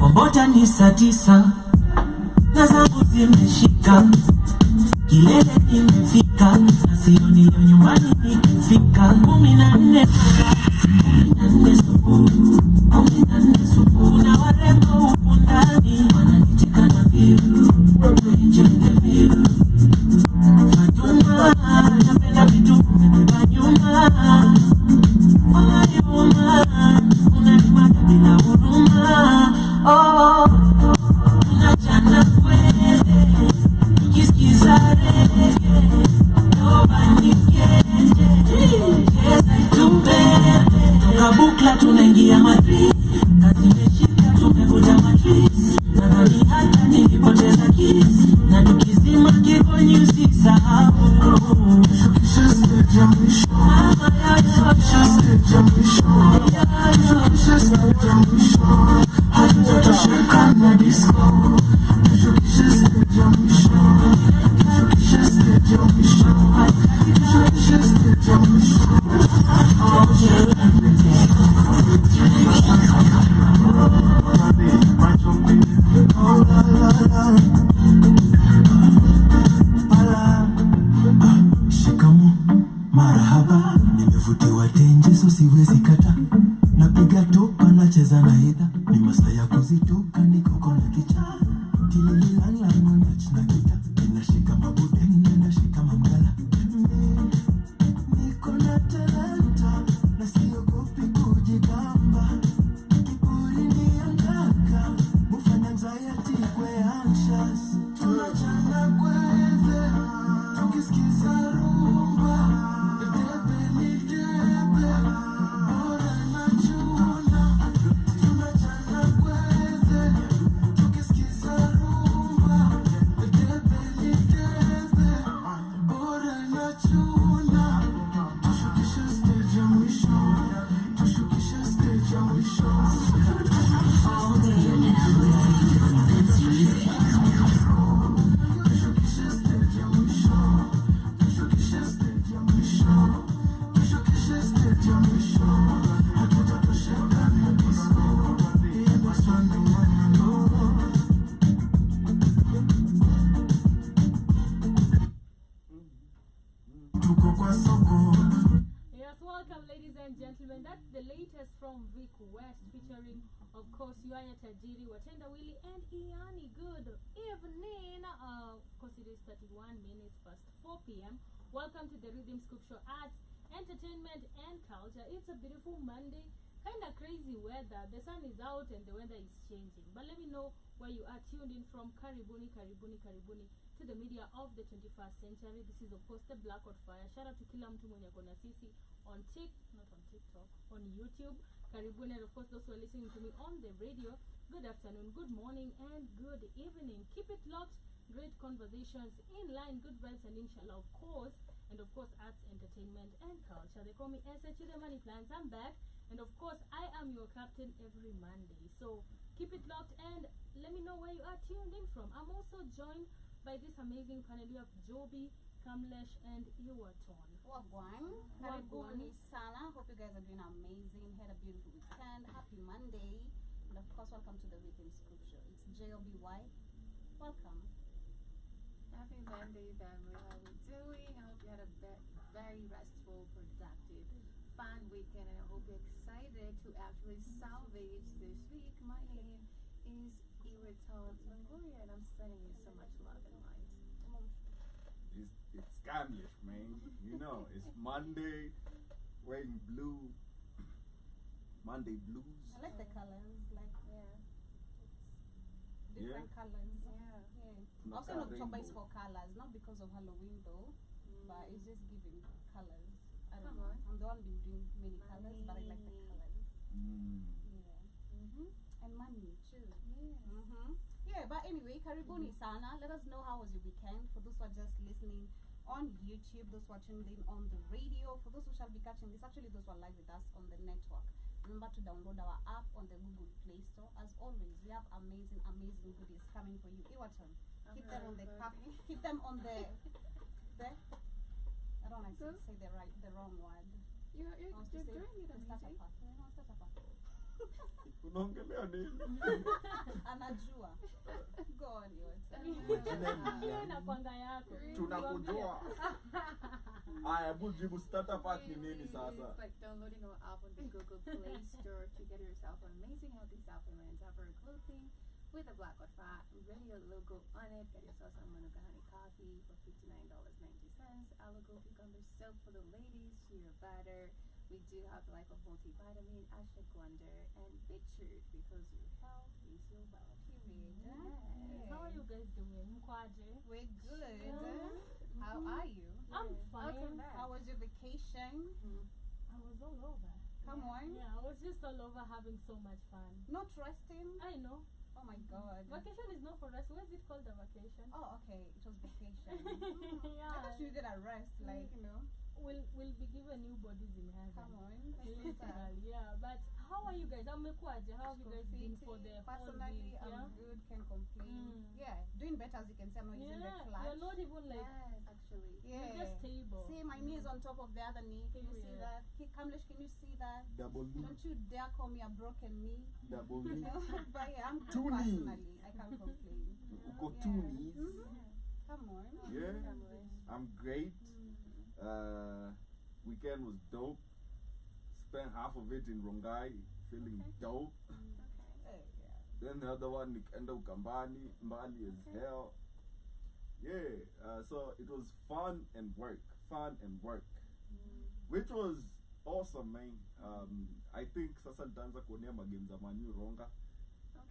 Mbota ni saa 9 na zangu zimeshika, kilele kimefika, na sioni leo nyumbani nikifika. 14 asubuhi na warembo huku ndani wananicheka na viru Fatuma, napenda vitu vimebeba nyuma wayuma, unanimwaga bila huruma. Oh, unachana kwele, ukisikiza rege, nyobani keje, cheza itumbele. Toka bukla tunaingia Madrid, kazi meshika tumevuja matrisi, nadhani hata nilipoteza kiss, na tukizima kikoni usisahau. Kisha stage ya mwisho, mama yayo, kisha stage ya mwisho, kisha stage ya mwisho, hatutosheka na disco. Kisha stage ya mwisho, kisha stage ya mwisho, kisha stage ya mwisho. Shikamoo, marahaba, nimevutiwa tenje so siwezi kata, napiga topa nacheza na hidha, ni masaa ya kuzituka niko kona kicha, tilililala na kita, ninashika mabude, ninashika mamgala, niko na talanta na siogopi kujigamba, kiburi ni angaka, mufanya anxiety kwe anxious, tunachana kweze, tukisikiza rumba, debe ni debe, bora na chuna, tunachana kweze, tukisikiza rumba, debe ni debe, bora na chuna. Tushukisha stage ya mwisho, tushukisha stage ya mwisho. All day and now listening to the best music. Tushukisha stage ya mwisho, tushukisha stage ya mwisho, tushukisha stage ya mwisho. Hatutatosheka na disco, iwe sana mwanangu. Tuko kwa soko. Yes, welcome ladies and gentlemen. That's the latest from Vic West featuring, of course, Yuaya Tajiri, Watenda Willy, and Iani. Good evening. Of course, it is 31 minutes past 4 p.m. Welcome to the Rhythm Scoop Show, Arts, Entertainment, and Culture. It's a beautiful Monday. Kind of crazy weather. The sun is out and the weather is changing. But let me know where you are tuned in from. Karibuni to the media of the 21st century. This is, of course, the Black Hot Fire. Shout out to kila mtu mwenye kona sisi on not on TikTok, on YouTube. Karibuni, and of course, those who are listening to me on the radio. Good afternoon, good morning, and good evening. Keep it locked. Great conversations in line, good vibes, and inshallah, of course, and of course, arts, entertainment, and culture. They call me SH the Money Plans. I'm back, and of course, I am your captain every Monday. So keep it locked, and let me know where you are tuned in from. I'm also joined by this amazing panel. You have Joby, Kamlesh, and Iwaton. Wagwan, karibuni sana. Hope you guys are doing amazing. Had a beautiful weekend. Happy Monday, and of course, welcome to the Rhythm Scoop Show. It's JOBY. Welcome. Happy Monday, family. How we doing? I hope you had a very restful, productive, fun weekend, and I hope you're excited to actually salvage this week. My name is Iwaton Longoria, and I'm sending you so much love and light. It's Kamlesh, man. You know, it's Monday, wearing blue. Monday blues. I like the colors, like different colors. Not Also, that October is rainbow. for colors, not because of Halloween though, but it's just giving colors. I don't Come know. on. I'm the one been doing many colors, but I like the colors. And money too. Yeah, but anyway, karibuni sana. Let us know how was your weekend. For those who are just listening on YouTube, those who are tuned in on the radio, for those who shall be catching this, actually those who are live with us on the network. Remember to download our app on the Google Play Store. As always, we have amazing goodies coming for you. Iwaton, keep them on the keep them on the I don't want to say the wrong word. You're I was to doing say it the starter amazing. pack. No, starter pack. Unaongelea nini? Anajua. Go on, Iwaton. Hiyo inakwanga yako. Tunakujua. Aya, hebu jibu starter pack ni nini sasa? It's like downloading our app on the Google Play Store to get yourself an amazing healthy supplements, upper clothing with a black or fat radio logo on it. Get yourself some Manuka honey coffee for $59.90. Aloe cucumber soap for the ladies to your batter. We do have the Life of Multivitamin, ashwagandha, and beetroot because your health is your wealth. Period. Yes. How are you guys doing? Mkwaje? We're good. Yeah. How are you? I'm Welcome fine. back. How was your vacation? I was all over. Come on. Yeah, I was just all over having so much fun. Not resting? I know. Oh my god. Vacation is not for rest. Why is it called a vacation? Oh, okay. It was vacation. Yeah. I thought you needed a rest, like, you know. We'll be given new bodies in heaven. Come on. That's so sad. Literally, yeah. But how are you guys? Amekwaje? How have you guys been for the whole Personally, week? I'm good, can't complain. Yeah, doing better as you can see. I'm not using the Yeah, clutch. you're not even like Yes, actually. Yeah. you're just stable. See, my knee is on top of the other knee. Can you see Period. that? Kamlesh, can you see that? Double knee. Don't you dare call me a broken knee. Double knee. But yeah, I'm good Two knee. personally. I can't complain. Uko two knees. Come on. Yeah. I'm great. Weekend was dope. Spent half of it in Rongai, feeling dope. Hey, yeah. Then the other one, nikaenda Ukambani, Mbali as hell. Yeah, so it was fun and work, which was awesome, man. I think sasa nitaanza kuonea magame za Man U Ronga.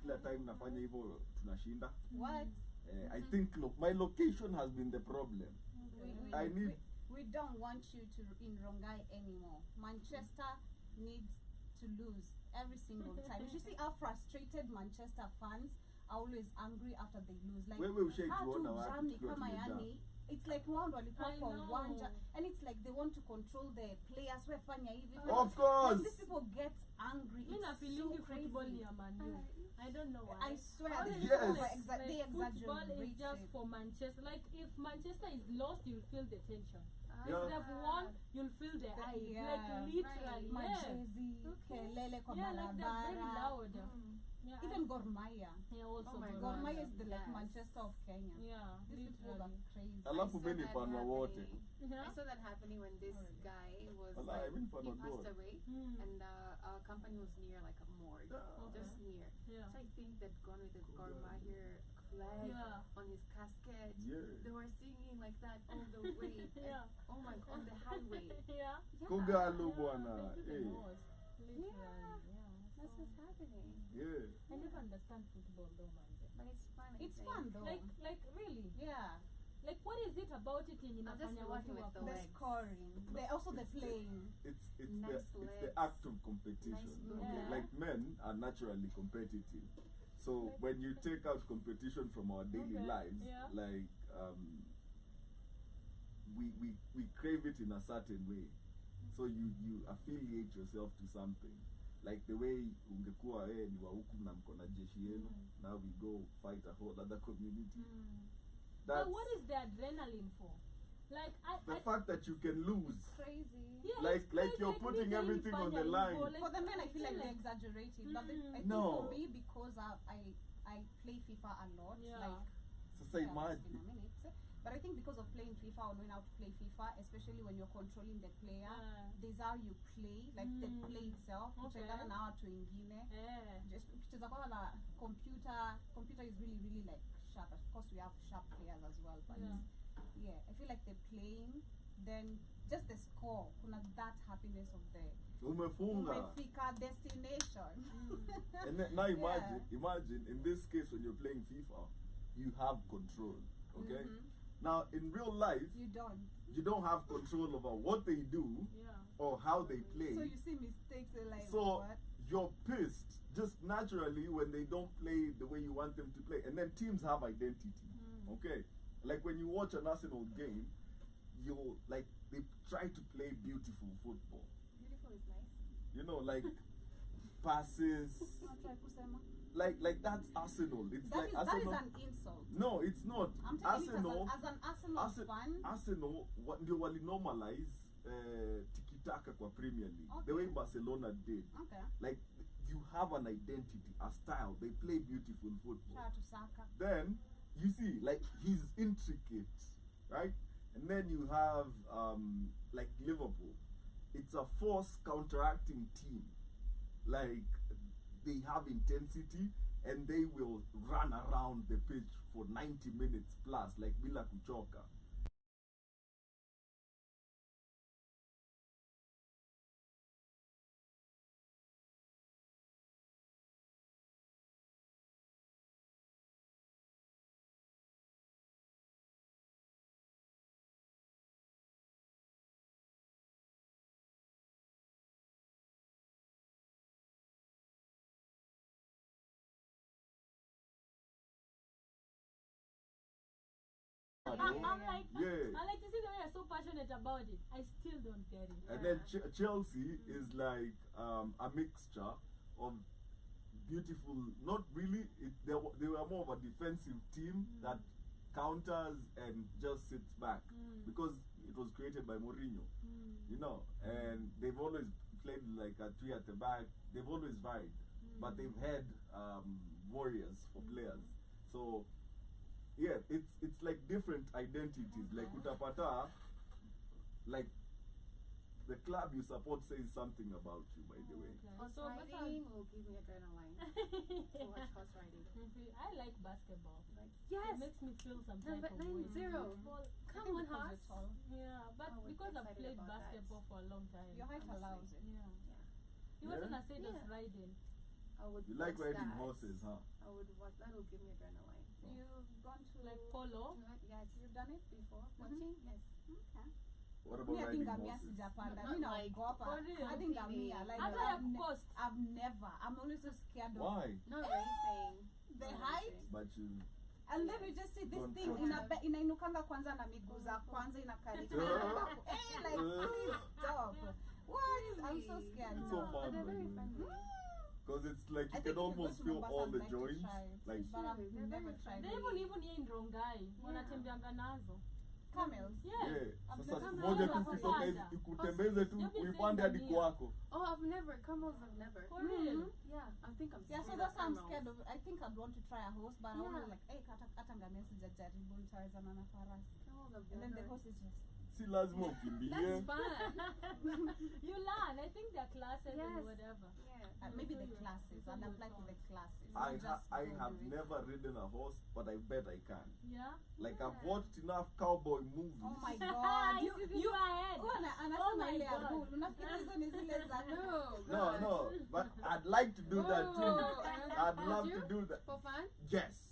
Kila time nafanya hivyo tunashinda. What? I think my location has been the problem. I need. We don't want you to in Rongai anymore. Manchester needs to lose every single time. You see how frustrated Manchester fans are always angry after they lose. Like Wewe ushaituona how to wapi Germany tukiwa kama tumejaa? yani, it's like round walikuwa I kwa know. uwanja and it's like they want to control the players. Wefanya hivi. Of course. When these people get angry, Me na it's feeling so football crazy. ni ya Man U. I don't know why. I swear, How these is people Yes. are like they football exaggerate is just it. for Manchester. Like if Manchester is lost, you'll feel the tension. Yeah. If they've won, you'll feel the eye. Yeah, Like literally, yeah. Majezi, kelele kwa Yeah, like they're very barabara. loud. Yeah, Even Gor Mahia. yeah, also Oh my Gor Gor Mahia. Mahia is the like Yes. Manchester of Kenya. Yeah, These people are literally. crazy. Alafu I saw mimi that fan wa wote. happening. Yeah. I saw that happening when this guy was Wala, like, I mean, fan he wa passed goal. away, Hmm. and our company was near like a morgue, just near. Yeah. So I think they'd gone with the Gor Mahia flag Yeah. on his casket. Yeah. They were singing like that all the way. Yeah. Oh my god, on the highway. Yeah. Kogalo Yeah, bwana. they do the Eh. most. Literally, yeah. That's what's happening. Yeah. I never understand football though, man. But it's fun. I It's think. fun though. Like really? Yeah. Like what is it about it in I'm just inafanya watching watu with the wako? The legs. scoring. Also the playing. It's Nice the legs. act of competition. Nice Okay? legs. Like men are naturally competitive. So when you take out competition from our daily Okay, lives, yeah. like we crave it in a certain way. So you affiliate yourself to something. Like the way ungekuwa ni wa huku na mko na jeshi yenu, now we go fight a whole other community. That's But what is the adrenaline for? Like the fact that you can lose. Crazy. yeah, Like- it's like crazy, you're putting me everything on the ilifanya line. hivyo, like, For the men, I feel like feel they exaggerate it. But I think No. for me, because I play FIFA a lot, Yeah. like So say yeah, it's imagine. been a minute. But I think because of playing FIFA or knowing how to play FIFA, especially when you're controlling the player, this is how you play, like the play itself. Okay. Kuchangana na watu wengine. Eh. Just ukicheza kwa na computer is really really like sharp. Of course we have sharp players as well, but yeah, I feel like the playing, then just the score, kuna that happiness of the Umefunga. umefika destination. And then, now imagine in this case when you're playing FIFA, you have control. Okay? Now in real life, You don't. you don't have control over what they do Yeah. or how they play. So you see mistakes, you're like, So what? you're pissed just naturally when they don't play the way you want them to play. And then teams have identity. Okay? Like when you watch an Arsenal game, you like they try to play beautiful football. Beautiful is nice. You know, like passes. Try kusema. Like that's Arsenal. It's That like is Arsenal. an insult. No, it's not. I'm taking Arsenal. it as an Arsenal fan. Arsenal ndio wali normalize tiki-taka kwa Premier League. The Okay. way Barcelona did. Okay. Like you have an identity, a style. They play beautiful football. Try to Saka. Then you see, like he's intricate, right? And then you have like Liverpool. It's a force counteracting team. Like they have intensity and they will run around the pitch for 90 minutes plus, like bila kuchoka. I'm like, Yeah. I like to see the way you're so passionate about it. I still don't get it. And then Chelsea is like a mixture of beautiful, not really, they were more of a defensive team that counters and just sits back because it was created by Mourinho, you know, and they've always played like a three at the back. They've always vied, but they've had warriors for players. So yeah, it's like different identities. Like utapata, like the club you support says something about you, by the way. Horse So what's riding will give me adrenaline to watch horse riding. I like basketball. Like, It yes, makes me feel some Number type of way. 9-0. Well, Come think on, because horse. you're tall. yeah, but I was because I've excited played about that. basketball for a long time. Your height allows it. Yeah. Yeah. He wasn't Yeah? as said as Yeah. riding. I would You like watch riding that. horses, huh? I would watch that. Will give me adrenaline. You've gone to Like polo. Yes, You've done it before watching. Yes. Okay. What Me, about I think riding ngamia horses? sijapanda. Not Mi like- naogopa. For real? I think ngamia. Like Hata ya cost. I've never. I'm always so scared of Why? Not racing. the Not height. racing. But you And then we just see this Don't thing touch inainukanga kwanza na miguu za kwanza inakaribia. Like please stop. What? I'm so scared. It's so No. fun, But they're by very the way. friendly. Because it's like I you think can if you go almost to feel Mombasa, all I'd the like to joints. try it. Like But I've They're never very tried They it. even here in Rongai wanatembeanga nazo. Camels. Yeah. yeah. I've Sasa never siku moja done tukitoka that. hivi ikutembeze tu You've been uipande saying hadi ngamia. kwako. Oh, I've never. Camels, I've never. For real. Yeah, I think I'm Yeah, so scared that's of why I'm camels. scared of. I think I'd want to try a horse, but I Yeah. want like, hey, hata ngamia sijajaribu, nitawezana na farasi. Camels, I've And then the never. horse is just. Si lazima ukimbie. That's fun. You learn. I think there are classes Yes. and whatever. Yeah. Maybe the So classes. so I'd you apply for the thought. classes. I not just I go have do it. never ridden a horse, but I bet I can. Yeah. Like Yeah. I've watched enough cowboy movies. Oh my god. You are ahead. Oh, anasema Oh my ile ya God. bull. Unafikiri hizo ni zile za No. No, but I'd like to do that too. Oh, I'd would love you? to do that. For fun? Yes.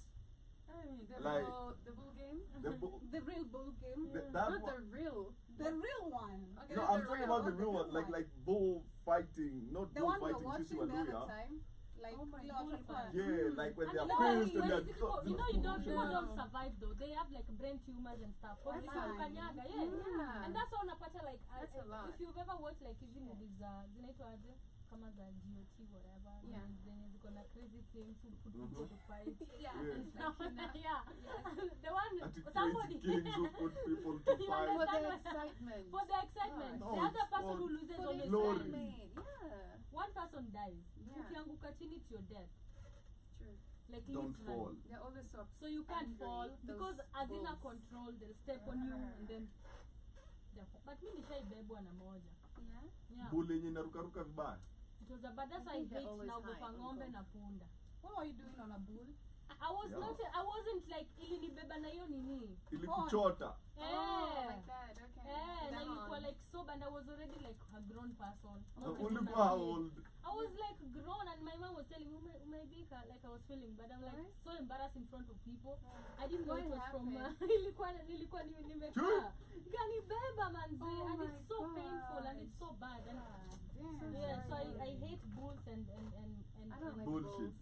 The Like- bull game? The bull, the real bull game. that Not one. the real. The real one. Okay, No, not I'm the talking real. about the real one, like bull fighting, not The bull one we were fighting. Sisi watching the other Waluya. time. Like, Oh my ile God. watu walikuwa- Yeah, like when And they are you know, pissed and when they're people, you know, you don't, people No. don't survive though. They have like brain tumors and stuff. For That's example, fine. kanyaga, yeah. Yeah. And that's why unapata like, That's a lot. if you've ever watched like hizi movies za zinaitwa aje kama za GOT whatever, Yeah. zenye ziko na crazy things who put Mhm. people to fight. Yeah. Yeah. And stuff. Yeah. The one Ati somebody crazy kings who put people to You fight. For understand the what- excitement. for the excitement. No, The other it's person for- who loses For the always glory. dies. excitement. Yeah. One person dies. Yeah. Ukianguka chini it's your death. True. Like Don't literally. fall. They're always so So you can't angry, fall those because hazina bulls. control, they'll step on you and then but mi nishaibebwa na moja. Yeah. Yeah. Bull yenye inarukaruka vibaya. It was a but that's I why I think they're hate always naogopa high, ng'ombe uncle. na punda. What were you doing on a bull? I was Yeah. not I wasn't like ilinibeba na hiyo nini. Ilikuchota. Oh, like that. Okay. Na Down. ilikuwa like sober and I was already like a grown person. So Not even ulikuwa a how kid. old? I was like grown and my mom was telling me umeibika like I was feeling but I'm like Right. so embarrassed in front of people. I didn't know What it was from happened? nilikuwa nimekaa. Kanibeba manzi Oh and my it's so painful and gosh. it's so bad and Damn. yeah so sorry. I hate bulls and I don't like Bullshit. bulls.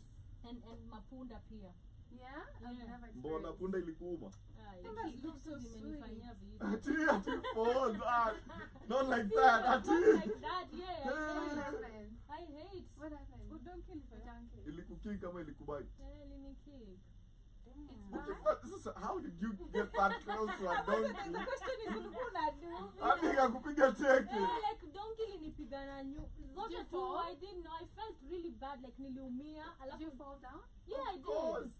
and mapunda pia. Yeah? I've Yeah. never Mbona experienced. punda ilikuuma? Pumas look so Zimenifanyia sweet. vitu. Ati pause. Not like that. Not Ati. like that, yeah. What Hey. happened? I hate. What happened? Good donkey The life. donkey. Ilikukick kama ilikubai. Linikick. It's What the bad. fuck? This is- How did you get that close to a The donkey? question is ulikuwa unadu. Hadi ikakupiga teke. Like donkey linipiga na zote you tu. fall? I didn't know. I felt really bad, like niliumia. Did you fall down? Yeah, I did. course.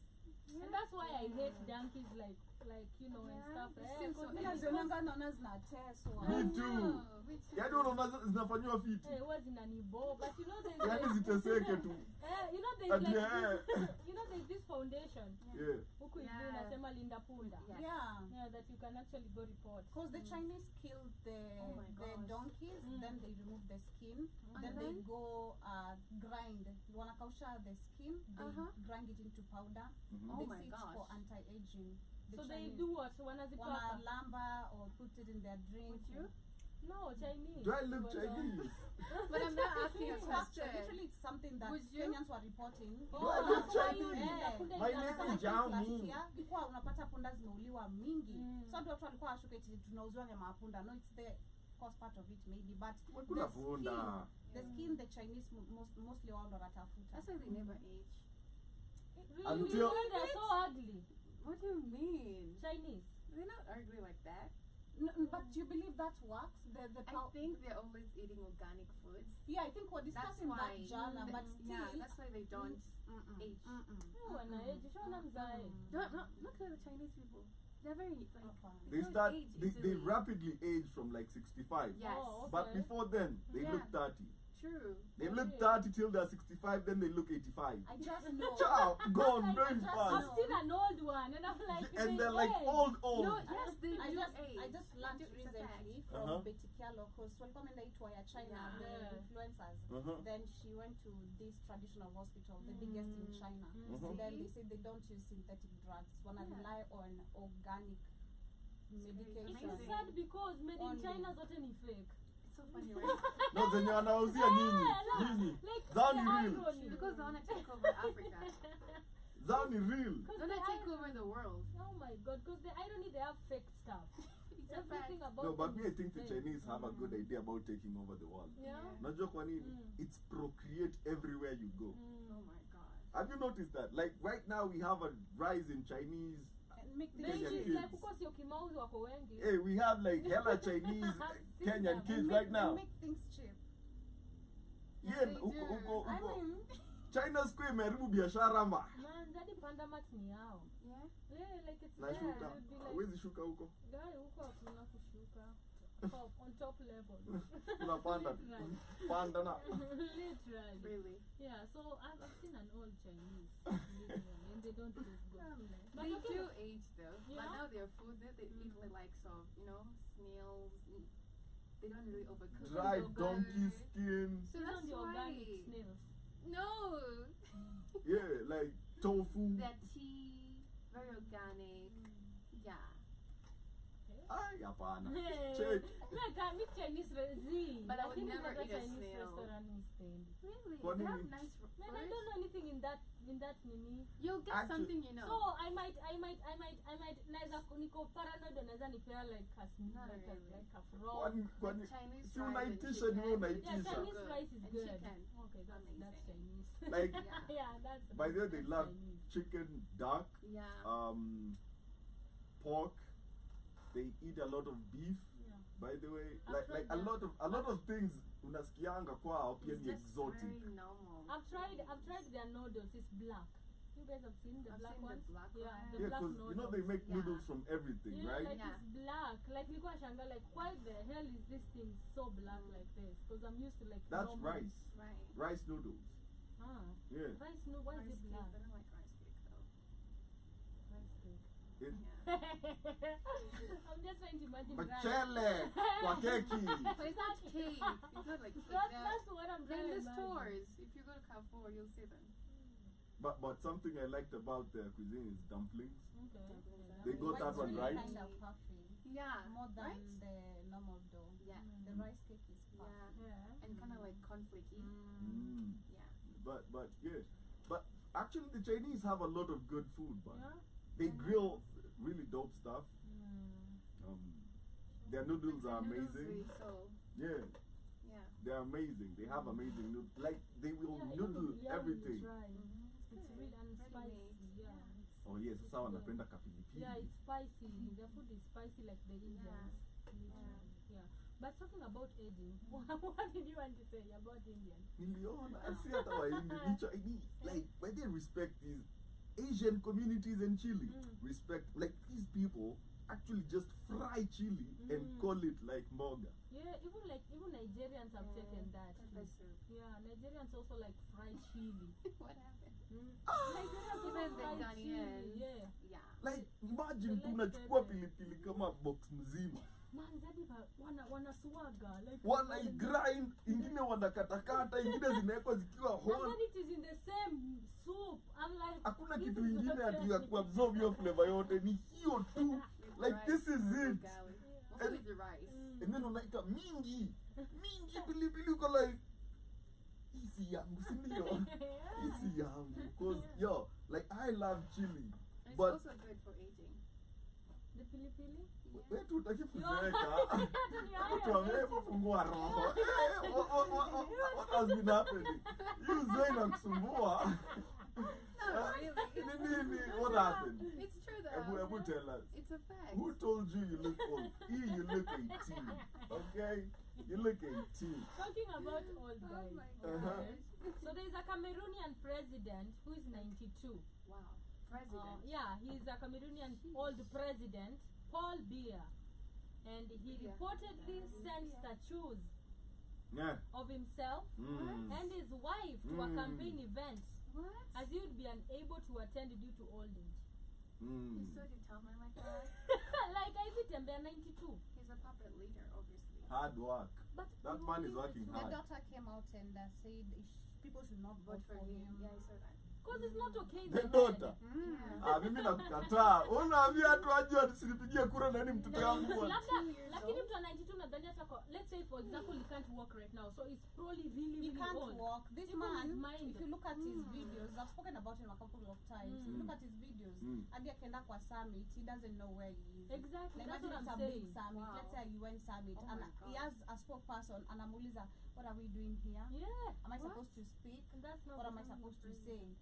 And that's why I hate donkeys, like you know, and Yeah, stuff. they Eh, seem 'cause so Mimi because- nazionanga naona zinateswa. Me I too. know, me too. Yaani unaona zinafanyiwa fiti. huwa zinanibo, but you know there's Yaani ziteseke tu. you know there's Ati, like eh. you know there's this foundation Yeah. huku hivi Yeah. unasema linda punda. Yes. Yeah. That you can actually go report. Because the Chinese killed Oh my the gosh. donkeys, then they remove the skin, then And they then? go grind. Wanakausha the skin, they grind it into powder. Mhm. Oh They my say it's gosh. for anti-aging. The So they Chinese do what? Wanazipaka? wanalamba or put it in their drink. Would you? No, Chinese. Do I look But, Chinese? But I'm not asking a It's factual. question. Literally, it's something that Would you? Kenyans were reporting. Oh, Do I look so why you Chinese? linda punda My ina- name Sasa is I think last Jiao year, ilikuwa unapata punda zimeuliwa mingi. So watu walikuwa washuka eti tunauziwa nyama ya punda. No, it's the cost part of it maybe, but Wakula the punda. skin the Chinese mostly wao ndo wanatafuta. That's why they never age. Really? Until- You know they're so ugly. What do you mean? Chinese. They're not ugly like that. But you believe that works? The I pow- think they're always eating organic foods. yeah, I think we're That's discussing why. that jana, but still, Yeah, that's why they don't age. Wanaeji, shona mzae. Look at the Chinese people. They're very like They don't start. age They easily. rapidly age from like 65. Yes. Oh, But okay. before then, they Yeah. look 30. True. They look Okay. 30 till they're 65, then they look 85. I just know. Ciao, gone very just I've fast. know. seen an old one and I'm like, And they're like hey. old. No, yes, they I do just age. I just learned They do- it's a recently fact. from Uh-huh. Betty Kialo because walikuwa wameenda hii tour ya China, Yeah. the Yeah. influencers. Uh-huh. Then she went to this traditional hospital, the biggest in China. Mhm. And then they said they don't use synthetic drugs. Wanna Yeah. rely on organic medication. It's Amazing. sad because made in Only. China zote ni fake. It's so funny, right? No, zenye wanauzia nyinyi. Like Zao the ni real. irony. Because they wanna take over Africa. Zao ni real. Because They wanna the take irony- over the world. Oh my god, because the irony they have fake stuff. It's a Everything fact. about No, but them me, I is think the fake. Chinese have a good idea about taking over the world. Yeah. Najua kwa nini? It's procreate everywhere you go. Oh my god. Have you noticed that? Like right now, we have a rise in Chinese. And make things Maybe Kenyan it's kids. like because your Kimauzi wako wengi. Hey, we have like hella Chinese Kenyan kids and right now. make things cheap. Yeah, they huko do. huko I huko. mean, China square imeharibu biashara ma. Man, jadi pandamat ni yao. Yeah. Yeah, like it's Na there. shuka. You'd be like, Hawezi shuka huko. guy huko hakuna kushuka. On top level. Unapanda. Right. Panda na. Literally. Really. Yeah, so I've seen an old Chinese literally, and they don't look good. But They okay. do age though. Yeah. But now their food, they eat the likes of, snails. They don't really overcook. Dried Yogurt. donkey skin. So Even that's the why. organic snails. No. Yeah, like tofu. Their tea, very organic. Yeah. Ay, hapana. Hey. Check. Like I meet Chinese Z. But I would think never another eat a Chinese snail. restaurant in Spain. Really? What They do you have mean? nice food. Man, I don't know anything in that nini. You'll get Actually- something you know. So I might naweza niko paranoid naweza nipea like a Not like really. a frog. Kwani Chinese si rice and unaitisha ni wewe chicken. Yeah, unaitisha. Chinese good. rice is And good. chicken. Okay, that's Amazing. Chinese. Like, yeah, that's by the way, they that's love Chinese. chicken, duck, Yeah. pork. They eat a lot of beef. Yeah. By the way, I've like tried a that. lot of things unasikianga kwao pia It's ni just exotic. very normal. I've tried their noodles. It's black. You guys have seen the I've black seen the ones? black Yeah, ones. the Yeah, black because noodles. you know they make Yeah. noodles from everything, Yeah, right? like Yeah. it's black. Like nilikuwa shanga like why the hell is this thing so black like this? Because I'm used to like That's normal. rice. Right. Rice noodles. Ah, Yeah. rice no. Why Rice is it cake. black? I don't like rice cake though. Rice cake. It, I'm just trying to imagine rice. Machele kwa keki. But it's not cake. It's not like cake. That's what I'm They're trying in to the imagine. stores. If you go to Carrefour, you'll see them. But something I liked about their cuisine is dumplings. Okay. They got But that it's one really right. kind of puffy. Yeah. More than right? the normal dough. Yeah. The rice cake is puffy. Yeah. Yeah. And kind of like cornflakey. Mm. Yeah. But yeah, but Actually, the Chinese have a lot of good food, but Yeah. they grill really dope stuff. Their noodles are Noodles amazing. really so, Yeah, yeah. they're amazing. They have amazing noodles. Like they will noodle everything. It's right. It's It's good. really and Ready spicy. made. Yeah. It's, Oh yes, sasa wanapenda kapilipili. yeah, it's spicy. Their food is spicy like the Indians. Literally. Yeah. But talking about aging, what did you want to say about Indians? Niliona, see hata Wahindi ni Chinese. Like when they respect these Asian communities in Chile, respect like these people actually just fry chili and call it like mboga. Yeah, even Nigerians have taken that. Pepper too. soup. Yeah, Nigerians also like fried chili. What happened? Nigerians also Even the fried chili. Ghanaians. Yeah. Yeah. Like imagine They like tunachukua pepper. pilipili kama box mzima. Man, that is wana swagger like. Wanai-grind, ingine wanakatakata, ingine zinawekwa zikiwa And whole. then it is in the same soup. I'm like, Hakuna this kitu is ingine okay. ati ya kuabsorb hiyo flavor yote, ni hiyo tu. Like Rice this is or it. garlic. And- Mostly the rice. And then unaika mingi pilipili, uko like hii si yangu, si ndio? Hii si yangu. Cause yo, like I love chili, And it's but also good for aging. The pilipili? wewe tu utaki You kuzeeka. are- Tuambie kufungua roho. What has been happening? You Zayn nakusumbua. Nini? What happened? It's true though. Ebu tell us. It's a fact. Who told you you look old? You look 18. Okay? You look 18. Talking about old Oh guys. my Uh-huh. gosh. So there is a Cameroonian president who is 92. Wow. President. Yeah, he's a Cameroonian old president, Paul Biya. And he Biya. reportedly sent statues Yeah. of himself and his wife to a campaign event What? as he would be unable to attend due to old age. He's so determined like that. Like I beat him, they're 92. He's a puppet leader, obviously. Hard work. But That he man will is give it working to- The hard. daughter came out and said people should not Vote for him. Yeah, I saw that. Because it's not okay. The man. daughter. Yeah. Mimi nakukataa. Unaambia watu waje wasinipigie kura na nini mtoto wangu bwana. Labda, lakini mtu wa 92 nadhani hata kwa, let's say for example he can't walk right now, so he's probably really He really can't old. walk. This Even his man, mind. if you look at his videos, I've spoken about him a couple of times. If you look at his videos, hadi akienda kwa summit, he doesn't know where he is. Exactly, Like that's imagine what it's I'm a big saying. summit. Wow. Let's say a UN summit, Oh and my he God. has a spokesperson, and anamuuliza, what are we doing here? Yeah. Am I What? supposed to speak? And that's not What am I the supposed to president. say?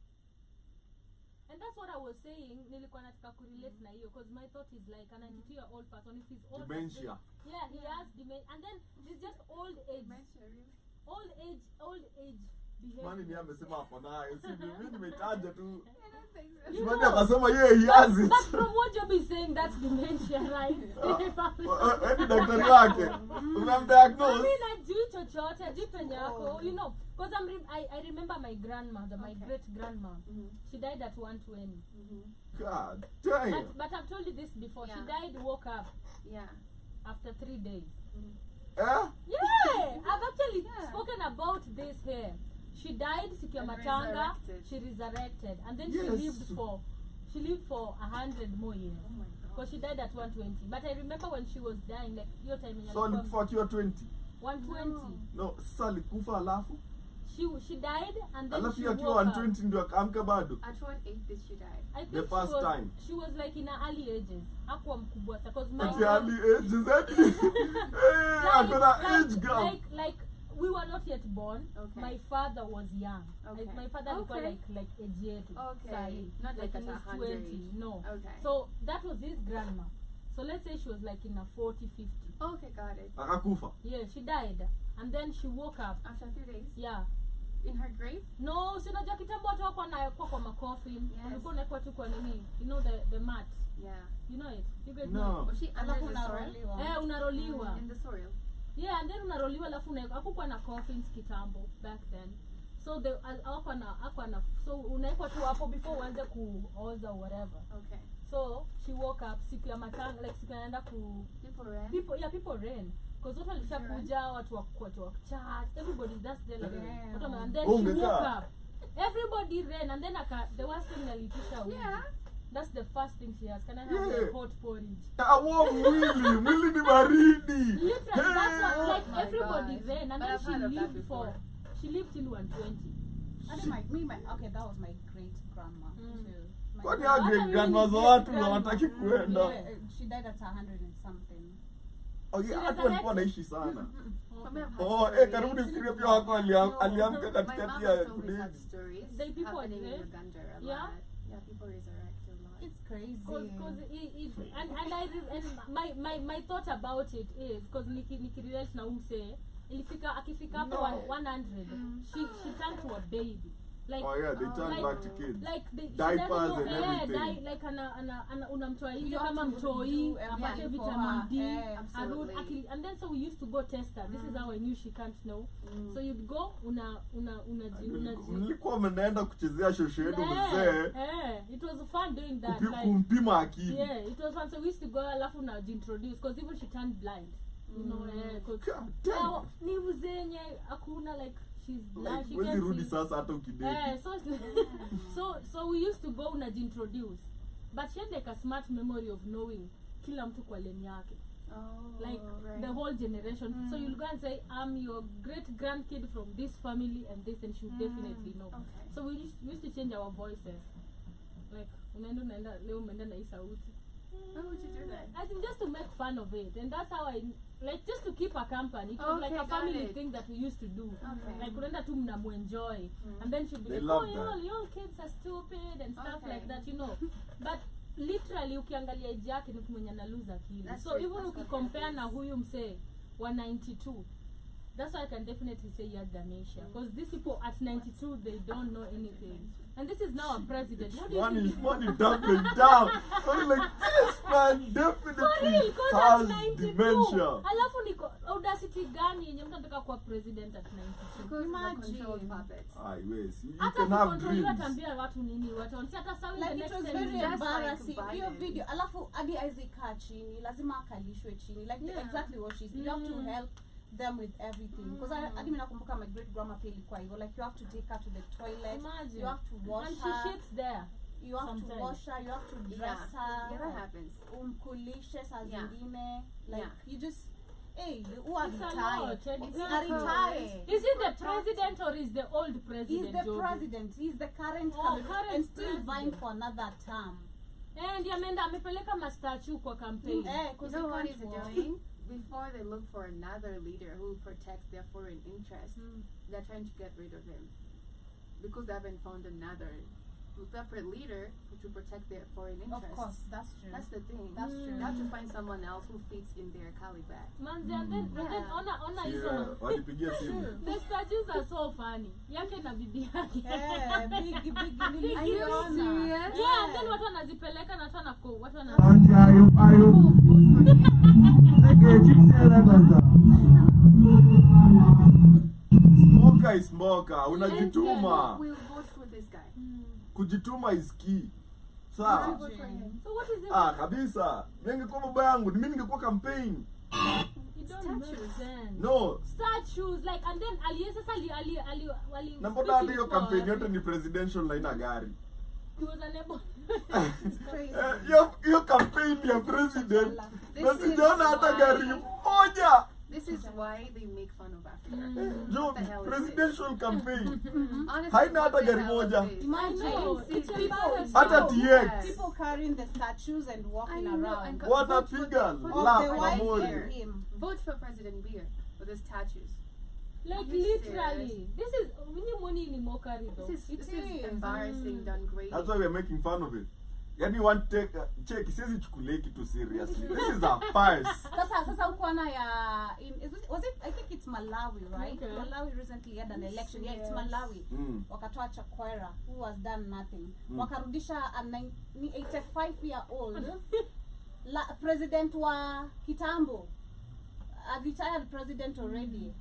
And that's what I was saying, nilikuwa nataka kurelate na hiyo because my thought is like a 92-year-old person, if he's old Dementia. yeah, he has dementia, and then it's just old age Dementia, really? old age Mani ni behavior. amesema hapo nayo. Si mimi nimetaja tu. I don't think so. You Mani know, akasema yeye he has it. but from what Job is saying, that's dementia, right? Eti daktari wake. Unamdiagnose. Mimi najui chochote, ajui penye yako, you know, because I remember my grandmother, my Okay. great grandma. She died at 120. God damn. But I've told you this before. She Yeah. died, woke up Yeah. after 3 days. Eh? Yeah, I've actually Yeah. spoken about this here. She died, siku ya And matanga, resurrected. she resurrected, and then Yes. she lived for 100 more years. Oh my Because god. she died at 120. But I remember when she was dying, like your time in So alikufa akiwa 20. 120. No, sasa alikufa alafu. She died and then Alafu she yeye akiwa woke up. 120 ndio akaamka bado. At what age did she die? I think The first she was, time. She was like in her early ages. Hakuwa mkubwa sana because my Ati early ages ati. Eh, akona age gap. like we were not yet born. Okay. My father was young. Okay. Like my father alikuwa Okay. like age yetu. Okay. Sahi. Not like in at his 100. 20s. No. Okay. So that was his grandma. So let's say she was like in her 40, 50. Okay, got it. Akakufa. Yeah, she died. And then she woke up. After a few days. Yeah. In her grave? No, si unajua kitambo watu wako naekwa kwa macoffin. Yes. Walikuwa naekwa tu kwa nini? You know the mat. Yeah. You know it? You guys No. know Was she under Alafu the soil? unaroliwa. unaroliwa. In the soil. Yeah, and then unaroliwa alafu hakukuwa na coffins kitambo back then. So the so unaekwa tu hapo before uanze kuoza or whatever. Okay. So she woke up siku ya matanga, like siku anaenda ku People ran. people ran because watu walishakuja, watu wa chat, everybody that's there like Yeah. and then she woke Ungekaa. up, everybody ran, and then the worst thing alitisha uji. Yeah. That's the first thing she asked, can I have Yeah. the hot porridge? Awo mwili ni baridi. Literally, that's what, Hey. like Oh my everybody gosh. ran, and But then I've she heard of that lived before. till 120. I think okay, that was my great grandma too. Kwani ya great grandma za watu hawataki kuenda? She died at 100 and something. Okay, hata walikuwa naishi sana. Oh, karibuni fikiria pia wako aliamka katikati ya kudeni. They people happening in exist. Uganda a Yeah? lot. Yeah, people resurrect a lot. It's crazy. My thought about it is because nikirelate na umse akifika hapo 100 she turned to a baby. Like, Oh yeah, they turn back to kids. Like Diapers and everything. Like unamtoa nje You have kama to mtoi do apate everything for vitamin her. D Absolutely. arudi and then so we used to go test her. This is how I knew she can't know. So you'd go Mlikuwa mnaenda kuchezea shosho yenu mzee. It was fun doing that. Kumpima akili. Yeah, it was fun. So we used to go alafu na introduce because even she turned blind. You know, God damn. ni mzenye hakuna like she's blind. Like, She wezi can't rudi see. sasa hata ukidate. So we used to go na introduce. But she had like a smart memory of knowing kila mtu kwa lane yake. Oh, Like right. the whole generation. So you'll go and say, I'm your great grandkid from this family and this, and she'll definitely know. Okay. So we used to change our voices. Like, unaenda leo umeenda na hii sauti. Why would you do that? I think just to make fun of it, and that's how I like just to keep her company. It was like Okay, a got family it. thing that we used to do. Okay. Like unaenda tu mnamuenjoy, and then she'll be They like, love "Oh, that. y'all kids are stupid and stuff Okay. like that," you know. But literally ukiangalia age yake ni mwenye na lose akili. That's So it, even that's what ukicompare na happens. huyu msee wa 92, that's why I can definitely say he had dementia. Because these people at 92 they don't know anything. And this is now a president. What do you think? Money doubling down. So like this man For definitely real, cause has at 92. dementia. Alafu niko audacity gani yenye mtu anataka kuwa president at 92? Because Imagine. the controlled puppets. You Hata can have kukontroliwa dreams. tambia watu nini wataonsia hata sawa Like the it next was 10 very years. Just like embarrassing. Hiyo Biden. video alafu hadi aizikaa chini lazima akalishwe chini like Yeah. exactly what she's you have to help them with everything because hadi mimi nakumbuka my great grandma pia ilikuwa hivyo like you have to take her to the toilet, Imagine. you have to wash And her, she shits there. you have sometimes. to wash her, you have to dress Yeah, her, that happens. umkulishe saa Yeah. zingine like Yeah. you just who are It's a retired. lot. It's It's a a retired. Is it the president or is the old president? He's the Joby? president. He's the current, Current and still vying president. for another term. And amepeleka mastatue kwa campaign. Eh, You 'cause know he what can't he's walk. doing? Before they look for another leader who protects their foreign interests, they're trying to get rid of him. Because they haven't found another separate leader to protect their foreign Of interests. course, that's true. That's the thing. That's true. They have to find someone else who fits in their caliber. Manzi, and then ona hizo Yeah, walipigia simu. the statues are so funny. Yake na bibi yake. Yeah, big, Are you serious? Yeah, and then watu wanazipeleka na watu wana Smoker is smoker. Unajituma. We'll vote for this guy. Kujituma is key. Sawa. Vote for him. So what is it? Kabisa. Ningekuwa baba yangu, mimi ningekuwa campaign. It don't make sense. No. Statues like and then ali Na mbona hata hiyo campaign yote ni presidential na ina gari. he was unable. It's crazy. Hiyo campaign ya president. This Na is sijaona hata why- gari moja. This is why they make fun of Africa. Jo, What the hell is presidential campaign. Honestly, Haina hata what the gari hell is moja. this? Imagine. I know, see it's people- embarrassing. Hata Yes. TX. People carrying the statues and I walking know, around. and Wanapiga Of lap the wife pamoja. and him. Vote for President Beer for the statues. Like Are you literally. This is money in mockery though. This It is is. embarrassing, done great. That's why we're making fun of it. Yani want to take check siwezi chukulia kitu seriously. This is a farce. Sasa ukwana ya was it I think it's Malawi, right? Okay. Malawi recently had an election. Yeah, it's Yes. Malawi. Wakatoa Chakwera who has done nothing. Wakarudisha a 85-year-old president wa kitambo. A retired president already.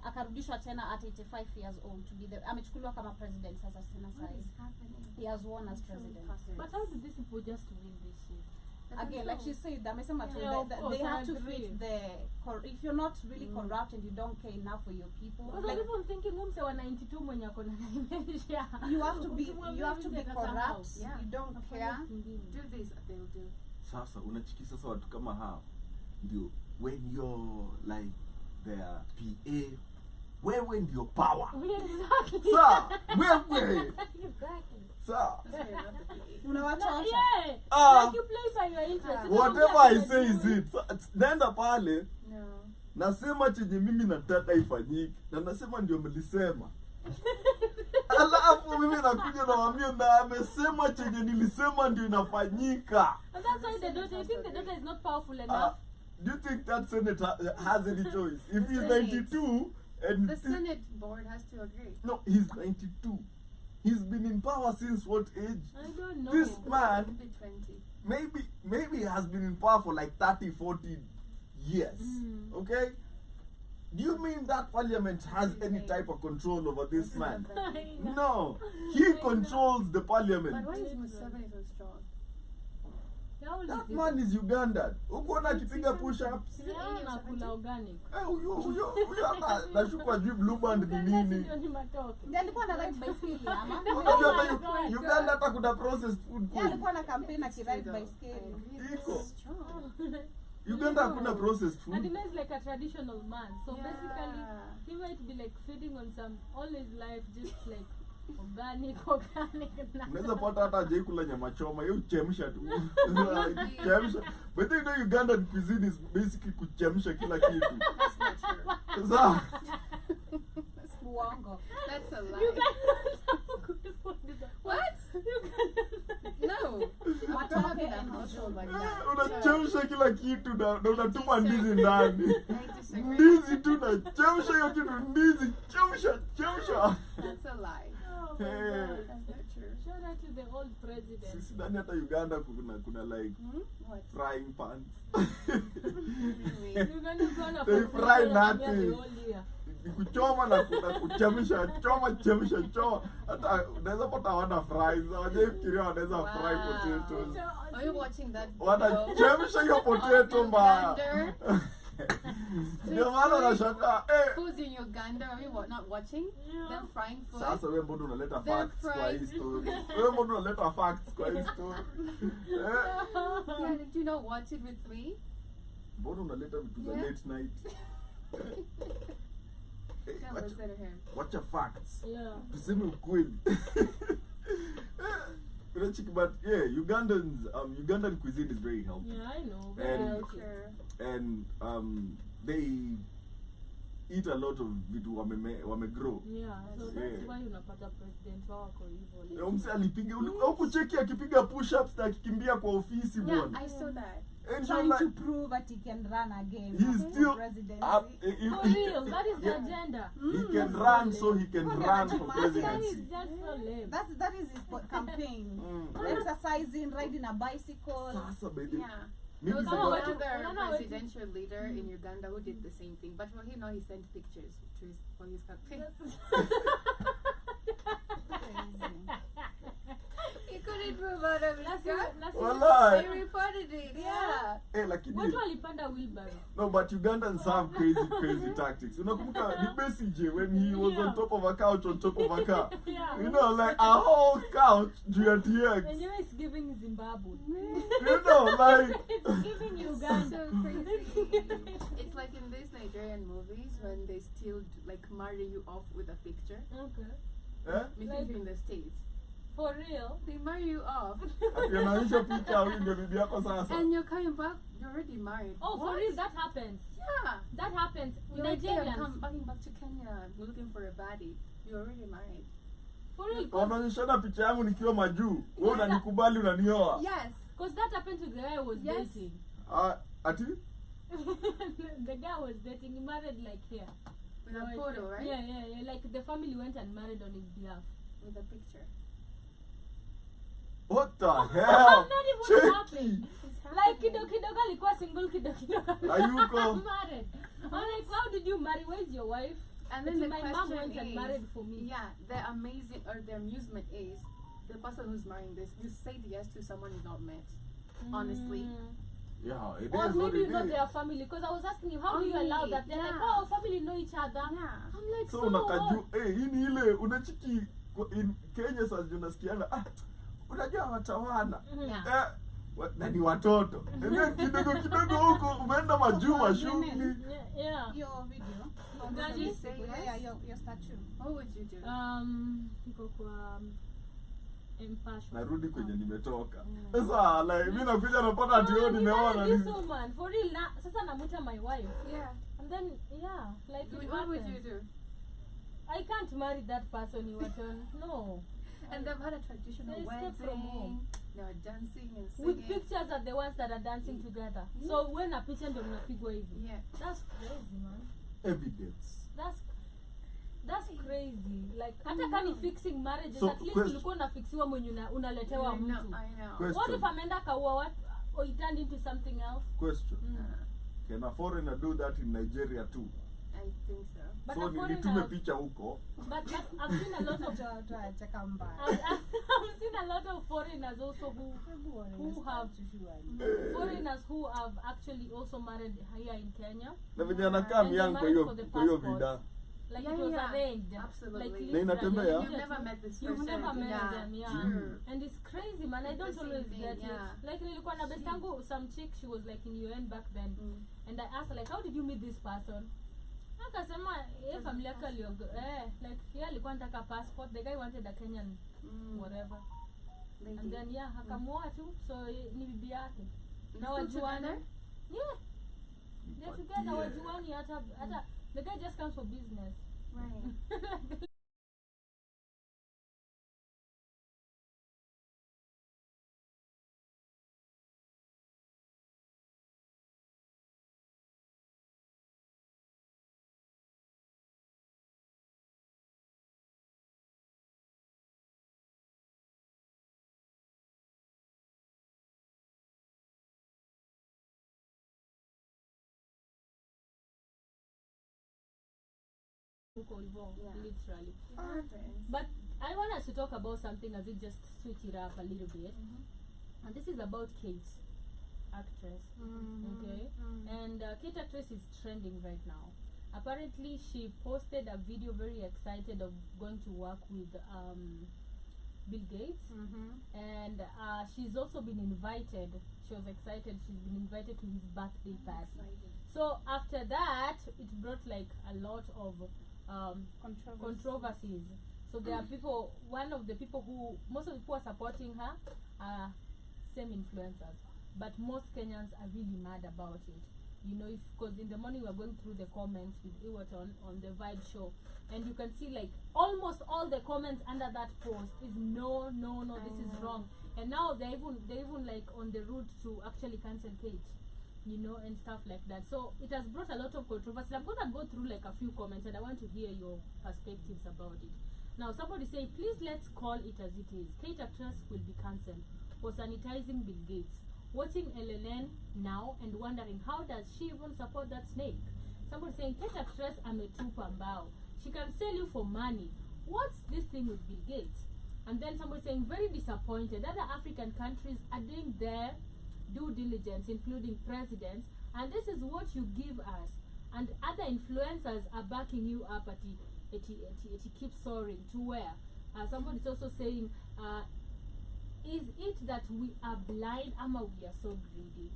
Akarudishwa tena at 85 years old to be the amechukuliwa kama president sasa tena What sasa. is happening? He has won as president. But how did these people just win this shit? Again, like she said, amesema tu Yeah, of that course, they I have to agree. fit if you're not really corrupt and you don't care enough for your people, Because like I'm even thinking umse wa 92 mwenye ako na dementia. you have to be Ukimwambia hivi atasahau. corrupt. Yeah. You don't Afanye care. kingine. Do this, they'll do. Sasa unachiki sasa watu kama hao ndio when you're like their PA wewe ndio power. Exactly. Sa, wewe. Exactly. Sa, That's why I love the PA. Unawachosha. Yeah. Ah. Like you play for your interest. whatever I say is it. Sa, naenda pale, No. nasema chenye mimi nataka ifanyike. Na nasema ndio mlisema. Alafu mimi nakuja na wamio na amesema chenye nilisema ndio inafanyika. And that's why the daughter, you think the daughter is not powerful enough? Do you think that Senate has any choice? If he's Senate. 92 and The Senate board has to agree. no, he's 92. He's been in power since what age? I don't know. This man Maybe 20. maybe he has been in power for like 30, 40 years. Mm. Okay? Do you mean that parliament has any type of control over this man? I know. No. He controls the But parliament. why is Museveni so strong? How old That is man is Ugandan. Ukiona akipiga push-ups. he? Yeah, anakula organic. Huyo hata nashukwa juu blue band ni nini. Ndio ni matoke. Ndiye alikuwa na ride baiskeli ama? Unajua hata my God. Uganda hata kuna processed food. Yeye alikuwa na campaign akiride baiskeli. Iko. Strong. Uganda hakuna processed And he food. is like a traditional man. So Yeah. basically, he might be like feeding on some all his life, just like organic. Unaweza pata hata hajaikula nyama choma, yeye uchemsha tu. Chemsha. But you know Ugandan cuisine is basically kuchemsha kila kitu. That's not true. Sasa Uongo. That's a You lie. can What? No. I grew up in a household like that. unachemsha kila kitu na unatupa ndizi ndani. I disagree. Ndizi tu na chemsha hiyo kitu, ndizi chemsha. That's a lie. Oh my Hey. God. That's not true. Shout out to the old president. Sisi ndani hata Uganda kuna like What? frying pans. Really? You're gonna go on a They full fry meal nothing. the whole year. Ni kuchoma na kuchemsha, choma. Hata unaweza pata hawana fries. Hawajaifikiria wanaweza fry Wow. potatoes. Are you watching that video? Wanachemsha hiyo potato mbaya. Uganda? Ndio maana unashangaa Who's in Uganda? Are you not watching? Yeah. Them frying food? sasa wewe mbona unaleta They're facts kwa hii fried. story? Wewe mbona unaleta facts kwa hii story? Yeah, did you not watch it with me? Mbona unaleta vitu za Yeah. late night? Yeah, listen to him. Wacha facts. Yeah. Tuseme ukweli. But yeah, Ugandan cuisine is very healthy. Yeah, I know. And- Very healthy. Sure. And they eat a lot of vitu wamegrow. Yeah, so that's Yeah. why unapata president wao wako hivyo. Mse alipiga ukucheki akipiga push ups na akikimbia kwa ofisi Yeah, bwana. I saw that. And Trying you're to like, prove that he can run again. he's for still presidency. up. For real, that is the Yeah. agenda. He can run so he can Okay, run but for imagine That presidency. is just so lame. That is his campaign. Exercising, riding a bicycle. Sasa baby. Yeah. Maybe There was they Oh, got- what- another no, presidential leader in Uganda who did the same thing, but for him now he sent pictures for his campaign. He couldn't move out of his car. Walai. He reported it. Yeah. Lakini Watu walipanda wheelbarrow. no, but Ugandans have crazy tactics. Unakumbuka ni Besigye when he was on top of a couch on top of a car. Yeah. You know, like a whole couch juu ya TX. Enyewe is giving Zimbabwe. You know, like It's giving So Uganda. crazy. It's like in these Nigerian movies when they still like marry you off with a picture. Okay. Because you're in the States. For real? They marry you off. Akionyesha picha huyu ndio bibi yako sasa. And you're coming back, you're already married. Oh, for What? real, that happens. Yeah. That happens. You're like, hey, I'm Nigerians. coming back to Kenya. We're looking for a body. You're already married. For real. Wanaonyeshana picha yangu nikiwa majuu. Wewe unanikubali unanioa. Yes. Because that happened to the guy I was Yes. dating. Ati? The guy I was dating, he married like here. With a photo, right? Yeah. Like the family went and married on his behalf. With a picture. What the I'm hell? not even Cheki. happy. It's Like happening. kidogo alikuwa single, kidogo Hayuko. married. I'm like, how did you marry? Where's your wife? And then the My question mom went is, and married for me. Yeah, the amazing or the amusement is the person who's marrying this. You said yes to someone you've not met. Honestly. Yeah, it Or is what maybe it not is. their family, because I was asking him, how do you Family, allow that? They're like, yeah. oh, family know each other. Yeah. I'm like, So so unakaju, what? hii ni ile unachiki in Kenya sasa unasikiana unajua watawana. Yeah. Na ni watoto. And then kidogo huko umeenda majuma shughuli. Yeah. Your video. Gani? Say Yeah, yes. your statue. What would you do? Iko kwa Mpasho. narudi kwenye nimetoka sasa like mimi nakuja napata ati wewe nimeona this woman for real na sasa namuita my wife Yeah. and then yeah like it What would you happens. do? I can't marry that person you were no And they've had a traditional They escape from home. wedding. They were dancing and with singing. pictures are the ones that are dancing together so when a picha ndio mnapigwa hivi Yeah. that's crazy man evidence that's crazy like hata kani fixing marriages So, at least question- ulikuwa unafixiwa mwenye unaletewa I know, mtu I know. Question. what if ameenda kaua watu or it turned into something else question Uh, can a foreigner do that in Nigeria too I think so. but so a nilitume foreigner picha huko but I've seen a lot of Cheka mbaya. I've seen a lot of foreigners also who have foreigners who have actually also married here in Kenya. na venye anakaa And they miang kwa married hiyo for the kwa hiyo passports. vida Like Yeah, it was yeah. arranged. Absolutely. Like Na literally, inatembea? you You've get never to- met this You've person. never met Yeah. them, yeah. True. And it's crazy, man. I don't It's the always same get thing, it. yeah. Like nilikuwa na best yangu, some chick, she was like in UN back then. And I asked her like, how did you meet this person? Akasema, familia yake like yeye alikuwa anataka passport. The guy wanted a Kenyan whatever. Lady. And then yeah, akamuoa tu. So ni bibi yake. Na Still wajuane. together? Yeah. They're together wajuani hata the guy just comes for business. Right. Huko hivyo, Yeah. literally. It happens. But I want us to talk about something as it just switch it up a little bit. And this is about Kate, actress. Okay? And Kate actress is trending right now. Apparently, she posted a video very excited of going to work with Bill Gates. And she's also been invited. She was excited. She's been invited to his birthday party. Exciting. So after that, it brought like a lot of controversies. So there are people, one of the people who, most of the people are supporting her are same influencers. But most Kenyans are really mad about it. You know, because in the morning we are going through the comments with Iwaton on the Vibe show. And you can see like almost all the comments under that post is no, this is wrong. And now they're even like on the route to actually cancel Kate. You know, and stuff like that. So it has brought a lot of controversy. I'm gonna go through like a few comments and I want to hear your perspectives about it. Now somebody say, please let's call it as it is. Kate actress will be cancelled for sanitizing Bill Gates. Watching LLN now and wondering how does she even support that snake? Somebody saying Kate actress ametupa mbao. She can sell you for money. What's this thing with Bill Gates? And then somebody saying very disappointed. Other African countries are doing their due diligence, including presidents, and this is what you give us. And other influencers are backing you up at it keeps soaring to where? Somebody's also saying, is it that we are blind ama we are so greedy?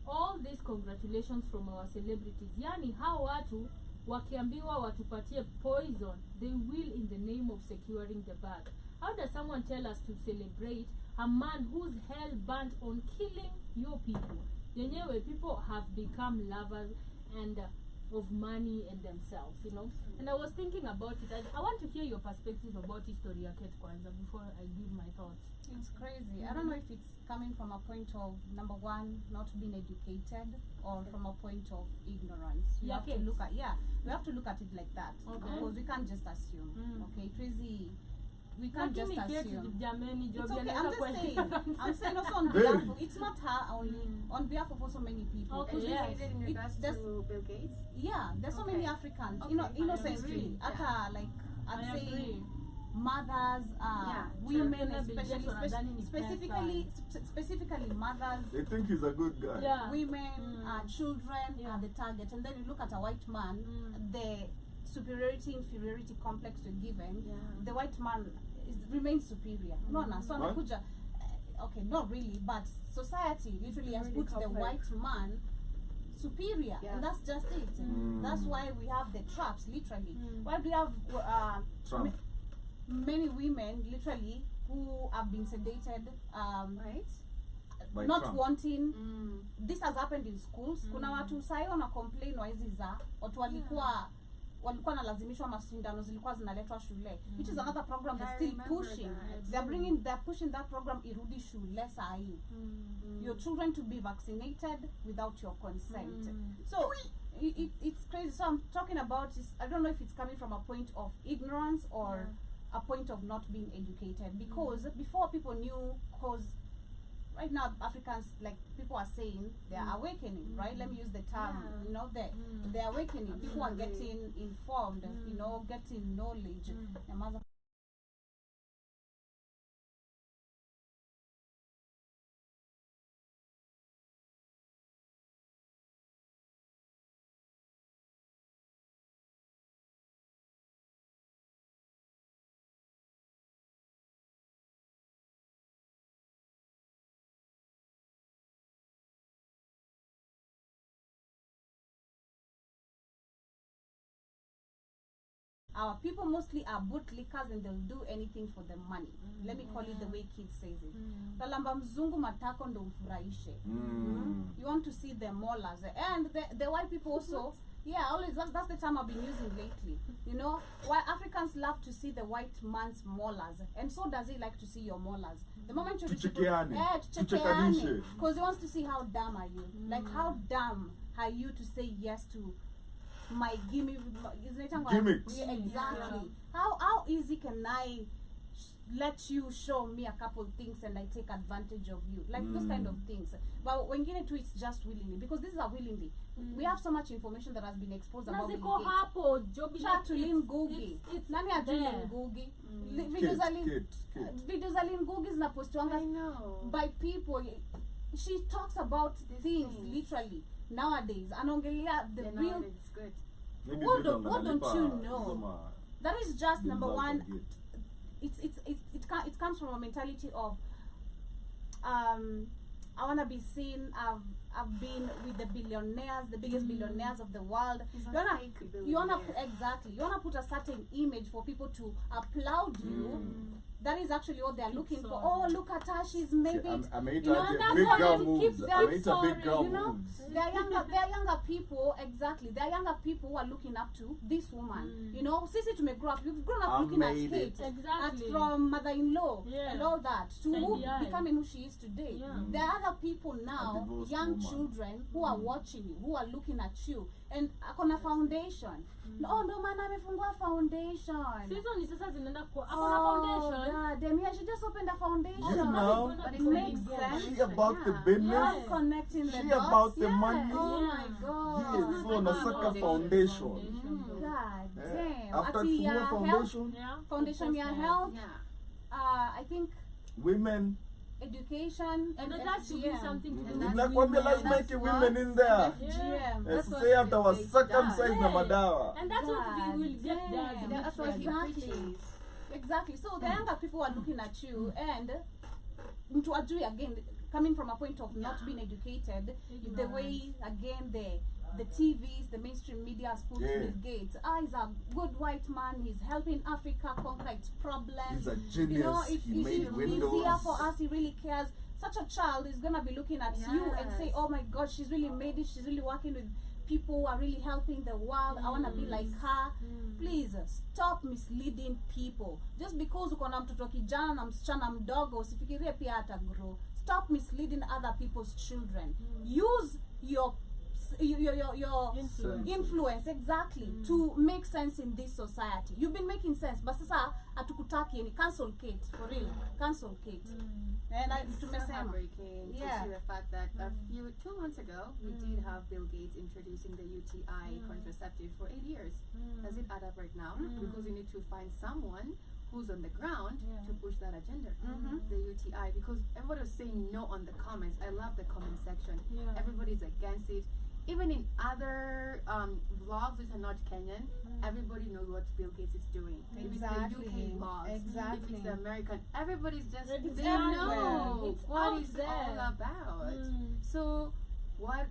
All these congratulations from our celebrities. Yani hao watu wakiambiwa watupatie poison, they will in the name of securing the bag. How does someone tell us to celebrate a man who's hell-bent on killing your people? Yenyewe, people have become lovers and of money and themselves, you know. And I was thinking about it. I want to hear your perspective about history ya Kate Kwanza before I give my thoughts. It's crazy. I don't know if it's coming from a point of, number one, not being educated, or from a point of ignorance. We Yeah, have Kate. to look at we have to look at it like that. Okay. Because we can't just assume. Okay, Tracy, we can't just Lakini Kate, assume. jameni, It's Joby okay. anaweza I'm just saying. kuwa- I'm saying also on Very. behalf of, it's not her only, on behalf of also many people. Okay, Because yes. Is it in It- regards there's- to Bill Gates? yeah, there's so many Okay. Africans, Okay, you know, I innocently, agree. like I'd I say agree. mothers, Yeah, women, true. especially, Bill Gates wanadhani ni specifically mothers, they think he's a good guy Yeah. women, children Yeah. are the target. And then you look at a white man, the superiority inferiority complex you're given, Yeah. the white man remains superior. No, so What? anakuja, okay, not really, but society literally has Superiority put the complex. white man superior, Yeah. and that's just it. That's why we have the traps, literally. Why do we have Trump. many women, literally, who have been sedated, Right? By not Trump. wanting. This has happened in schools. Kuna watu sahi wana complain wa hizi za watu walikuwa nalazimishwa mashindano zilikuwa zinaletwa shule, which is another program they're I still remember pushing. that. They're pushing that program irudi shule sahi. Your children to be vaccinated without your consent. So it's crazy. So I'm talking about is, I don't know if it's coming from a point of ignorance or a point of not being educated, because before people knew, cause right now Africans, like people are saying, they are awakening, right? Let me use the term, you know, they're awakening. People are getting informed, you know, getting knowledge. The mother our people mostly are bootlickers and they'll do anything for the money. Let me call it the way kids says it. Talamba mzungu matako ndo mfurahishe. You want to see the molars. And the white people also, always that's the term I've been using lately. You know, why Africans love to see the white man's molars, and so does he like to see your molars. The moment you Tuchekeane. tuchekeane, because he wants to see how dumb are you. Like how dumb are you to say yes to my gimmicks? Yeah, exactly. How easy can I let you show me a couple things and I take advantage of you, like those kind of things. But when you to it's just willingly, because this is a willingly. We have so much information that has been exposed about Bill Naziko Gates. hapo job Chat to Lin Ngugi. it's Nani ajui there. Lin Ngugi? Kid. Videos za Lin Ngugi zinapostiwanga I know. by people. She talks about things literally nowadays. Anaongelea the Yeah, real. it's good. Maybe What Bidon don't analipa you know? kusoma That is just number result one. of it. It comes from a mentality of I wanna be seen. I've been with the billionaires, the biggest billionaires of the world. He's a You wanna, fake you wanna billionaire. exactly. You wanna put a certain image for people to applaud you. That is actually what they're looking for. Oh, look at her, she's made it. Ameita You know, aje that's big why girl it moves. keeps them Ameita sorry, big girl you know? moves. They're younger people, exactly. They're younger people who are looking up to this woman. You know, Sisi to grow up. We've grown up I looking at made Kate, it. Exactly. at from mother-in-law Yeah. and all that to who NDI. becoming who she is today. Yeah. There are other people now, divorced young woman. children who are watching you, who are looking at you, and akona foundation. Oh, no man, amefungua foundation. Season ni sasa zinaenda kwa akona foundation. God damn, yeah, she just opened a foundation. You know, It makes sense. she about the Love business. connecting the She dots. about the money. Oh Yeah. my God. Yes, so Nasaka Foundation. God damn. After Ati ya Kufungua health, Foundation, Yeah. foundation ya health, Yeah. I think women. education And and that should be FGM. something to do And with that's Nakwambia women. lazima that's ike what- women in there. FGM. That's what Say hata wa Bill Gates circumcise does. na madawa. And that's what we will get God there. damn. That's what he Exactly. preaches. Exactly. So the younger people are looking at you, and to Ajui again, coming from a point of not being educated, the way again the TVs, the mainstream media has put Yeah. Bill Gates. He's a good white man. He's helping Africa conquer its problems. He's a You know, genius. He made he's windows. here for us. He really cares. Such a child is gonna be looking at you and say, Yes. "Oh my God, she's really made it. She's really working with people who are really helping the world. I wanna be like her." Please stop misleading people. Just because uko na mtoto kijana na msichana mdogo, usifikirie pia ata grow. Stop misleading other people's children. Use your Influence. influence exactly to make sense in this society. You've been making sense, but sasa atukutaki ni cancel Kate, for real. Cancel Kate. And I It's so tumesema. heartbreaking to Yeah. see the fact that 2 months ago we did have Bill Gates introducing the UTI contraceptive for 8 years. Does it add up right now? Because you need to find someone who's on the ground to push that agenda, the UTI. Because everybody was saying no on the comments. I love the comment section. Yeah. Everybody's against it. Even in other vlogs which are not Kenyan, everybody knows what Bill Gates is doing. If it's the Exactly. UK vlogs, if Exactly. it's the American, everybody's just It's they everywhere. know It's what out it's there. all about. So what,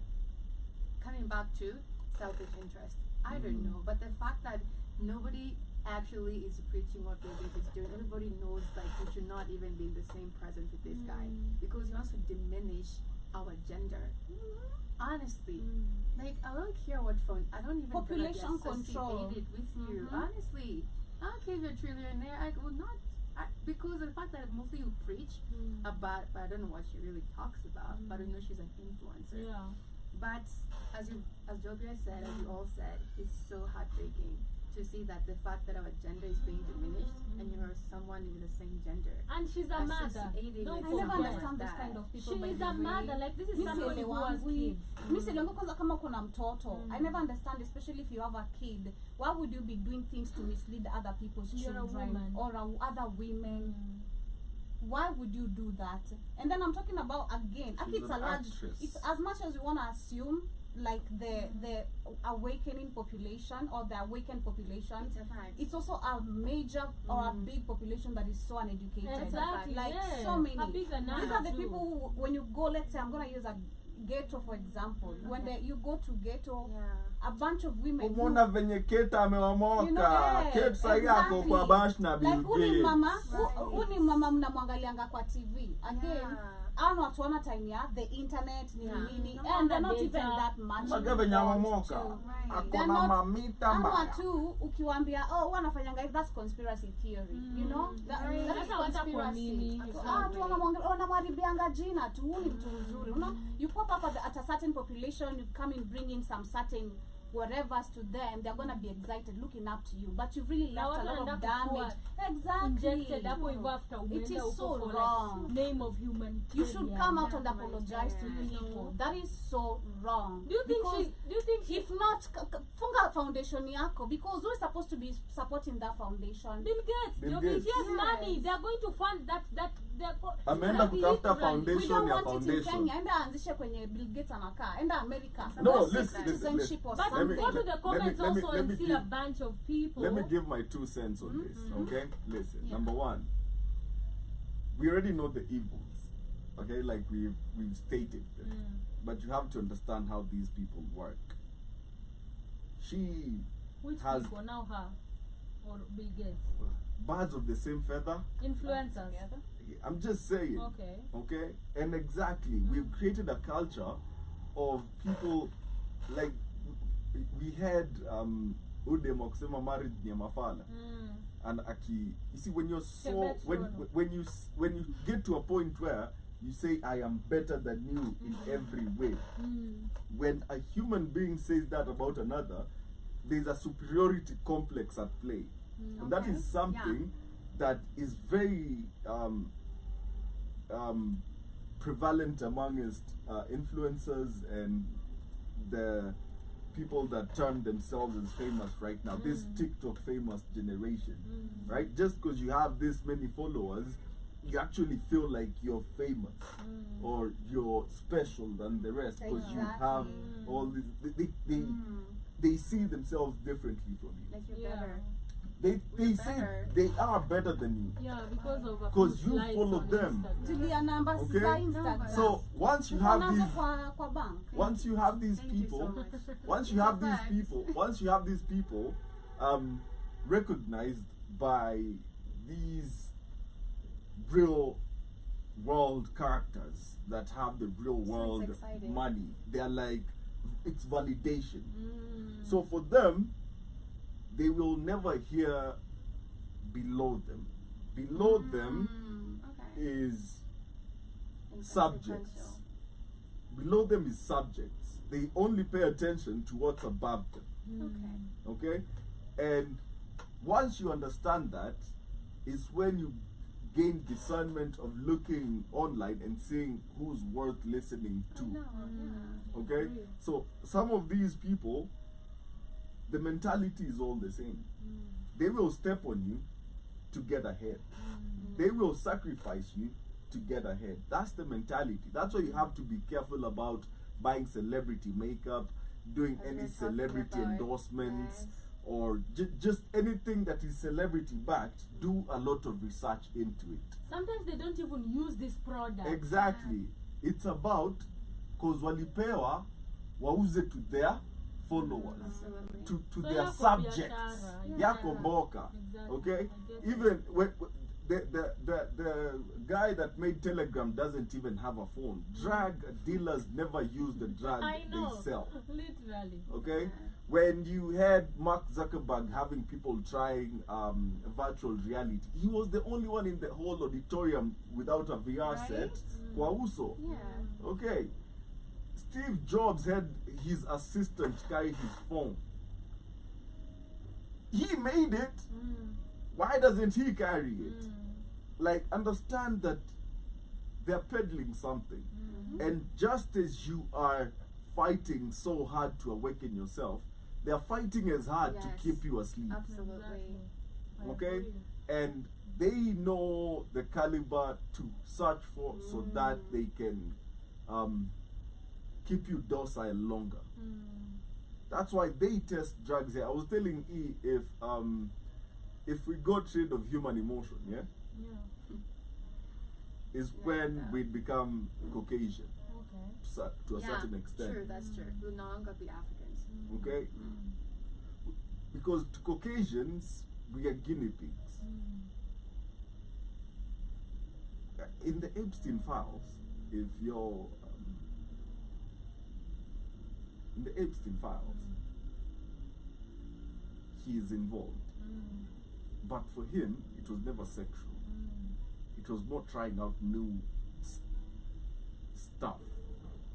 coming back to selfish interest. I don't know, but the fact that nobody actually is preaching what Bill Gates is doing, everybody knows like we should not even be in the same presence with this guy because he wants to diminish our gender. Honestly, like I don't care what phone. I don't even Population gonna be control. associated with you. Honestly, I don't care if you're a trillionaire. I will not. Because of the fact that mostly you preach about, but I don't know what she really talks about. But I know she's an influencer. Yeah. But as Jobia said, as you all said, it's so heartbreaking to see that the fact that our gender is being diminished and you're someone with the same gender. And she's a mother. Associated Don't with I never forget. understand this that. kind of people. She by is the a way. mother. Like this is Mi somebody who has sielewangwi. kids. Mi sielewangwi kwanza kama kuna mtoto. I never understand, especially if you have a kid. Why would you be doing things to mislead other people's You're a children woman. or other women? Why would you do that? And then I'm talking about again. She's It's an a large. actress. It's as much as you want to assume like the awakening population or the awakened population. It's a fact. It's also a major or a big population that is so uneducated. Exactly. Like yeah. so many. A big These banana are the too. people who, when you go, let's say I'm gonna use a ghetto for example. When you go to ghetto, Yeah. a bunch of women who- Umeona venye Kate amewamoka. You know, yeah, Kate sasa yako kwa bash na Bill like uni Gates. mama Right. uni mama mnamwangalianga kwa TV again. Yeah. Hao watu wana time ya the internet nini Yeah. nini No and they're not data. even that much Mage venye involved amewamoka. too. Right. They're Akona not- mamita Hawa mbaya. tu ukiwaambia oh wanafanyanga hivi, that's conspiracy theory, you know that is Sasa watakuamini. conspiracy. Tu wanamwaribianga jina tu, huyu ni mtu mzuri, you know, you pop up at a certain population, you come and bring in some certain whatever's to them, they're gonna be excited looking up to you, but you've really Na left a watu lot of wanaenda damage. Injected hapo Exactly. hivyo after It umeenda is huko so for wrong. like name of human. You should trade, come yeah. out and apologize to people. That is so wrong. Do you think Because she if not, funga foundation yako, because we're supposed to be supporting that foundation. Bill Gates, Bill Joby, Gates. he has Yes. money. They are going to fund that they're Ameenda kutafuta We foundation don't ya want it in foundation. Kenya. Enda anzishe kwenye Bill Gates anakaa. Enda America. No, Go listen, seek listen, citizenship or But Let me- go something. to the comments let me- also let and me see give- a bunch of people. Let me give my 2 cents on this, okay? Listen, Yeah. number one, we already know the evils, okay? Like we've stated them, but you have to understand how these people work. She Which has people now her or Bill Gates? birds of the same feather. Influencers. I'm just saying, Okay. okay? And exactly, we've created a culture of people like we had Udem wakisema marriage ni ya mafala. And you see when you're so Kebetuno. when you get to a point where you say I am better than you in every way, when a human being says that about another, there's a superiority complex at play, and that is something that is very prevalent amongst influencers and the people that term themselves as famous right now, this TikTok famous generation, right? Just because you have this many followers, you actually feel like you're famous or you're special than the rest because you have all these. They see themselves differently from you. Like you're Yeah. better. They say better. they are better than you. Yeah, because of a 'Cause few you likes follow on them. Instagram. Julia namba Okay. za Instagram. So once you have Unazo these, kwa bank. once you have these Thank you so people, much. once you have these people, recognized by these real world characters that have the real world exciting. money, they're like, it's validation. So for them, they will never hear below them. Below them Okay. is subjects. Below them is subjects. They only pay attention to what's above them. Okay. Okay? And once you understand that, is when you gain discernment of looking online and seeing who's worth listening to. No, yeah. Okay? So some of these people, the mentality is all the same. They will step on you to get ahead. They will sacrifice you to get ahead. That's the mentality. That's why you have to be careful about buying celebrity makeup, doing As any we're talking celebrity about, endorsements, yes. or just anything that is celebrity backed. Do a lot of research into it. Sometimes they don't even use this product. Exactly. It's about cause walipewa wauze to their followers, Absolutely. to So their yako subjects. biashara, yeah. Yako mboka. Exactly. Okay? I get Even when the guy that made Telegram doesn't even have a phone. Drug dealers never use the drug I know. they sell. Literally. Okay? Yeah. When you had Mark Zuckerberg having people trying virtual reality, he was the only one in the whole auditorium without a VR Right? set. Kwa uso. Yeah. Okay. Steve Jobs had his assistant carry his phone. He made it. Why doesn't he carry it? Like, understand that they're peddling something. And just as you are fighting so hard to awaken yourself, they're fighting as hard to Yes. keep you asleep. Absolutely. Exactly. I Okay? agree. And they know the caliber to search for so that they can keep you docile longer. That's why they test drugs here. I was telling E, if we got rid of human emotion, yeah, Yeah. is when we become Caucasian Okay. to a Yeah, certain extent. True, that's true. We'll no longer be Africans. Okay? Because to Caucasians, we are guinea pigs. In the Epstein files, if you're in the Epstein files, he is involved. But for him, it was never sexual. It was more trying out new stuff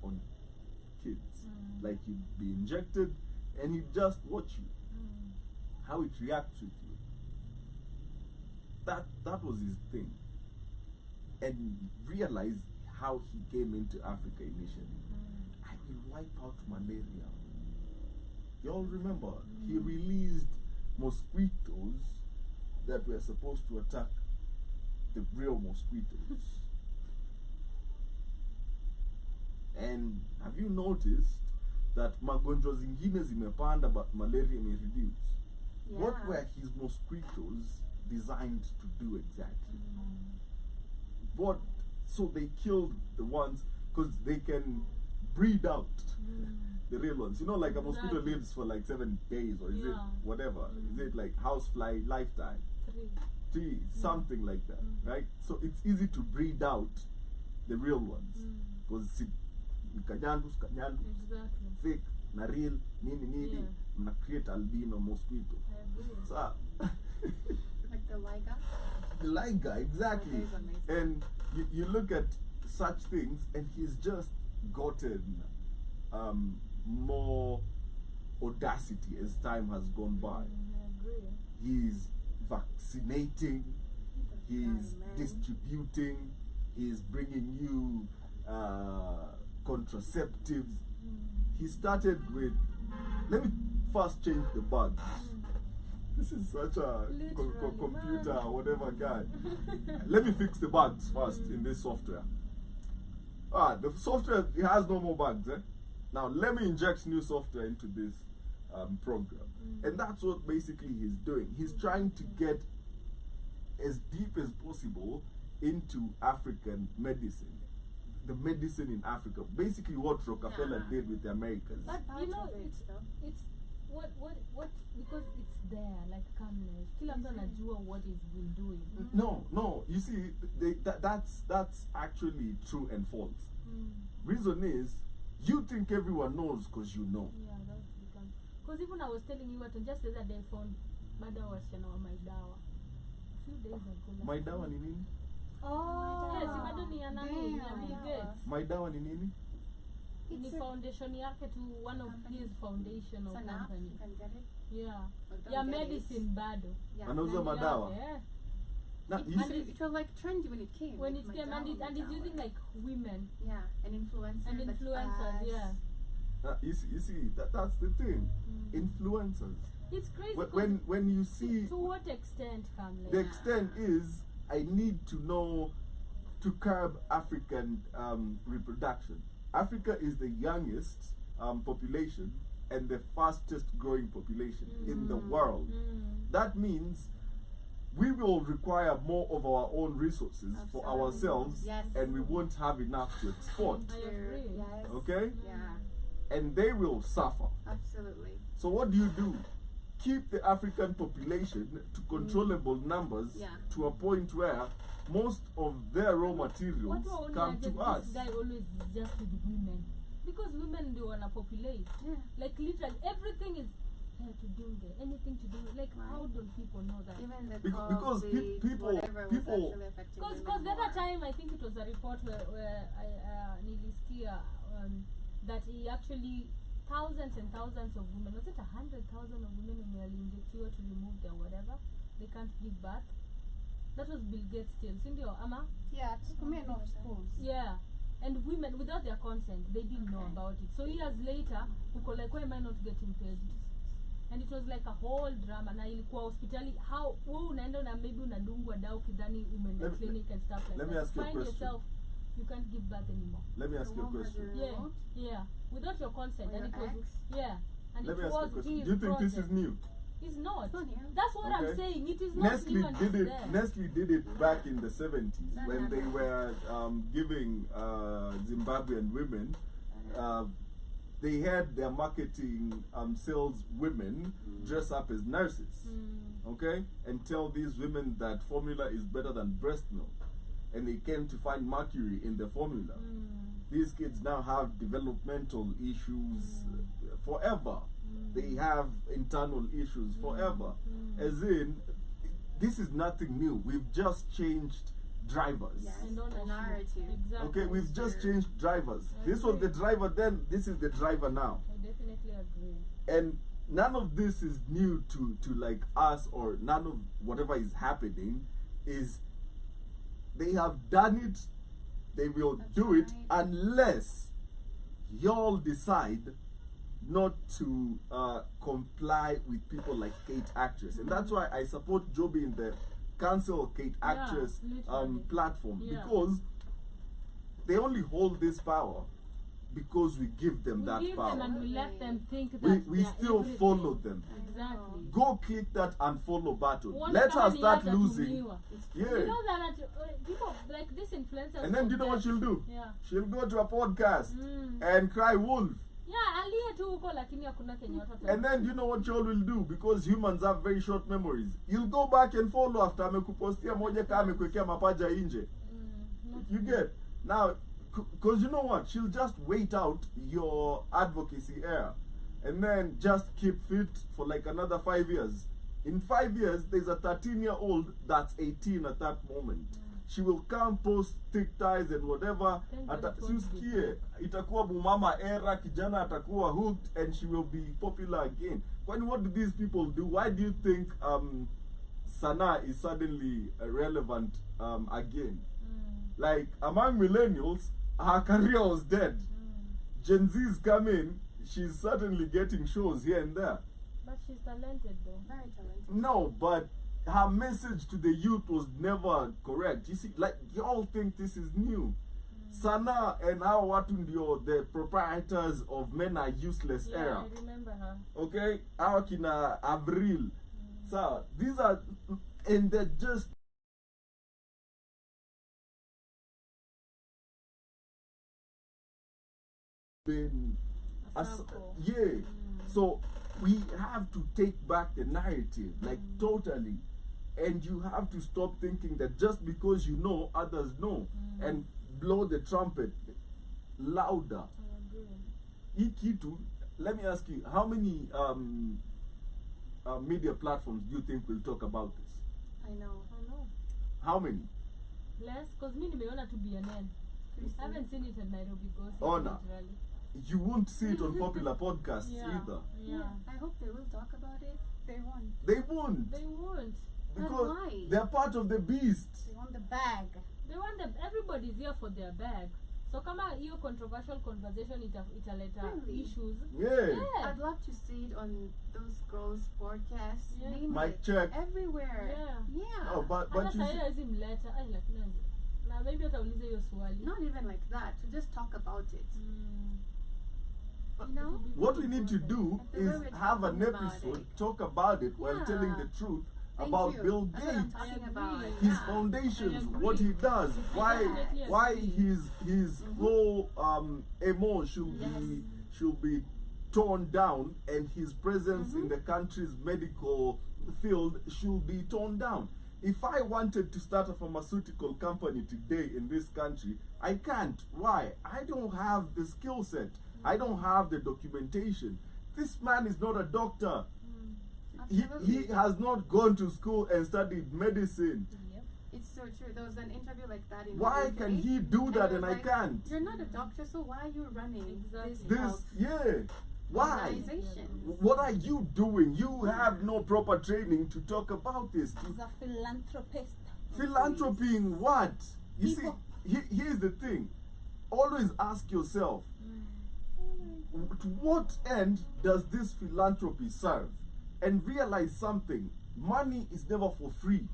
on kids. Like you'd be injected and he'd just watch you. How it reacts with you. That was his thing. And realize how he came into Africa initially. I will wipe out malaria. Y'all remember, he released mosquitoes that were supposed to attack the real mosquitoes. And have you noticed that magonjwa zingine zimepanda but malaria may reduce? Yeah. What were his mosquitoes designed to do exactly? What? So they killed the ones because they can breed out the real ones. You know, like a mosquito Exactly. lives for like 7 days, or is it Yeah. whatever? Is it like housefly lifetime? 3, something like that, right? So it's easy to breed out the real ones because kanyandu, Exactly. fake, na real, nini, Yeah. mna create albino mosquito. I agree. So, Like the Liga. the liger, exactly. That is amazing. And you look at such things, and he's just gotten more audacity as time has gone by. I agree. He's vaccinating, he's man. distributing, he's bringing you contraceptives. He started with, let me first change the bugs. This is such a Literally, computer man. or whatever guy. Let me fix the bugs first in this software. The software, it has no more bugs. Now let me inject new software into this program. And that's what basically he's doing. He's trying to get as deep as possible into African medicine. The medicine in Africa. Basically what Rockefeller Yeah. did with the Americans. But Part you know, of it, it's though. what because it's there, like calmness. Kila mtu anajua what he's been doing. No. You see, that's actually true and false. Reason is, you think everyone knows because you know. Yeah, that's become. Because even I was telling you what, just the other day I found madawa wasichana wa Maidawa. A few days ago. My dawa ni nini? Oh, yes, bado ni ya nani? Ni ya Bill Gates. My dawa ni nini? Ni foundation yake to one of his foundation or It's an app. company. You can get it. Yeah. Or don't Yeah, get it. medicine bado. Yeah. Anauza And madawa. yeah. Now, you And see, it was like trendy when it came. When like it came, and Madonna, it's using like women yeah, and influencers. and like influencers, us. yeah. you see that's the thing. Influencers. It's crazy. When you see, to what extent, Kamle? the extent is, I need to know to curb African reproduction. Africa is the youngest population and the fastest growing population in the world. That means we will require more of our own resources for Absolutely. ourselves, Yes. and we won't have enough to export. I agree. Yes. Okay? Yeah. and they will suffer. Absolutely. So what do? Keep the African population to controllable numbers Yeah. to a point where most of their raw materials What come to us. This guy always is just with women. Because women they wanna populate. Yeah. Like literally everything is to do there. Anything to do like Right. how don't people know that? Even the Because COVID, people- whatever was people- actually affecting Because women the other more. time I think it was a report where I nilisikia that he actually thousands and thousands of women, was it 100,000 of women when waliinjectiwa to remove their whatever, they can't give birth. That was Bill Gates still, sindio ama? Yeah, to men of schools. Yeah, and women without their consent, they didn't know Okay. about it. So years later, uko like, why am I not getting paid? And it was like a whole drama. Na ilikuwa hospitali, how wewe unaenda na maybe unadungwa dawa ukidhani umeenda Let me- clinic and stuff like let that. me ask you a Find question. yourself, you can't give birth anymore. Let me ask you a The one question. was Yeah, remote? yeah, without your consent, Or and your it was ex? yeah, and Let it me ask you a was question. his Do you think this is project. new? It's not. It's not new. That's what I'm Okay. saying. It is not Nestle new and did it's it. there. Nestle did it back in the 70s That when they happened. were giving Zimbabwean women. They had their marketing sales women dress up as nurses, okay, and tell these women that formula is better than breast milk, and they came to find mercury in the formula. These kids now have developmental issues forever. They have internal issues forever. As in, this is nothing new. We've just changed drivers. Yes, And the ownership. narrative. Exactly. Okay, we've just Sure. changed drivers. I This was the agree. driver then, this is the driver now. I definitely agree. And none of this is new to like us, or none of whatever is happening is, they have done it, they will That's do it right. unless y'all decide not to comply with people like Kate Actress. And that's why I support Joby in the cancel Kate Yeah, Actress literally. platform, Yeah. because they only hold this power because we give them We that give power. them and we let them think that We they're still everything. follow them. Exactly. Go click that unfollow button. Uone Let kama her ni start hata losing. tumiwa. You Yeah. know that people like this influencers. And then do you know what forget- she'll do? Yeah. She'll go to a podcast Mm. and cry wolf. Yeah, aliye tu huko lakini hakuna kenye watu And then do you know what y'all will do? Because humans have very short memories. You'll go back and follow after amekupostia moja kama amekuwekea mapaja nje. You get? Now, because you know what? She'll just wait out your advocacy era and then just keep fit for like another 5 years. In 5 years, there's a 13-year-old that's 18 at that moment. She will come post thick ties and whatever. Thank God it won't be Siusikie, itakuwa bumama era, kijana atakuwa hooked, and she will be popular again. What do these people do? Why do you think Sana is suddenly relevant again? Like, among millennials, her career was dead. Gen Z's come in, she's certainly getting shows here and there. But she's talented though. Very talented. No, but her message to the youth was never correct. You see, like, y'all think this is new. Sana and our watu ndio the proprietors of Men Are Useless Yeah, era. I remember her. Okay? Our kina Avril. So, these are, and they're just been A as- sample. yeah. So we have to take back the narrative, like totally, and you have to stop thinking that just because you know, others know, and blow the trumpet louder. I agree. Hii kitu, let me ask you, how many media platforms do you think will talk about this? I know. I know. How many? Less, because me nimeona to BNN. I haven't seen it at Nairobi Gossip. Oh, no. literally. You won't see it on popular podcasts Yeah. either. Yeah. I hope they will talk about it. They want. They won't, They won't. because why? they're part of the beast. They want the bag. They want them. Everybody's here for their bag. So kama hiyo controversial conversation italeta Really? issues. Yeah. Yeah. I'd love to see it on those girls' podcasts. Yeah. Name Mic it. check. Everywhere. Yeah. Yeah. Oh, but Hata you sahii see, hawezi mleta. Ay, lakini na maybe atauliza hiyo swali. Not even like that. To just talk about it. You know? what we need to do At the is very have an talking about episode, it. talk about it while Yeah. telling the truth Thank about you. Bill That's what I'm Gates, talking I about. agree. his Yeah. foundations, I agree. what he does, I why definitely why agree. his whole MO should should be torn down, and his presence in the country's medical field should be torn down. If I wanted to start a pharmaceutical company today in this country, I can't. Why? I don't have the skill set. I don't have the documentation. This man is not a doctor. He has not gone to school and studied medicine. Yep. It's so true. There was an interview like that in Why the can UK, he do that it and was I like, can't? You're not a doctor, so why are you running Exactly. This, health yeah. Why? organization? What are you doing? You have no proper training to talk about this. He's a philanthropist. Philanthropy in what? You People- see, here's the thing. Always ask yourself, to what end does this philanthropy serve? And realize something. Money is never for free.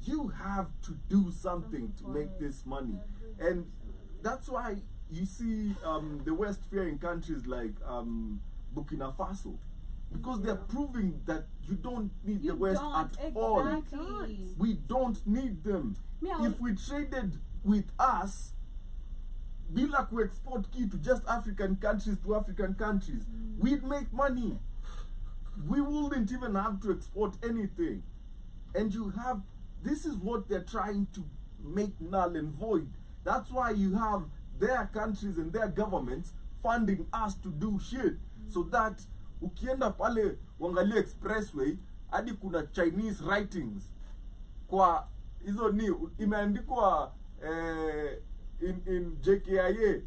You have to do something to make this money. And that's why you see the West fearing countries like Burkina Faso. Because they're proving that you don't need the West at all. Exactly. We don't need them. Me, I If we traded with us, bila ku export key to just African countries to African countries, we'd make money. We wouldn't even have to export anything. And you have, this is what they're trying to make null and void. That's why you have their countries and their governments funding us to do shit. So that ukienda pale wangalia expressway hadi kuna Chinese writings kwa hizo ni imeandikwa in JKIA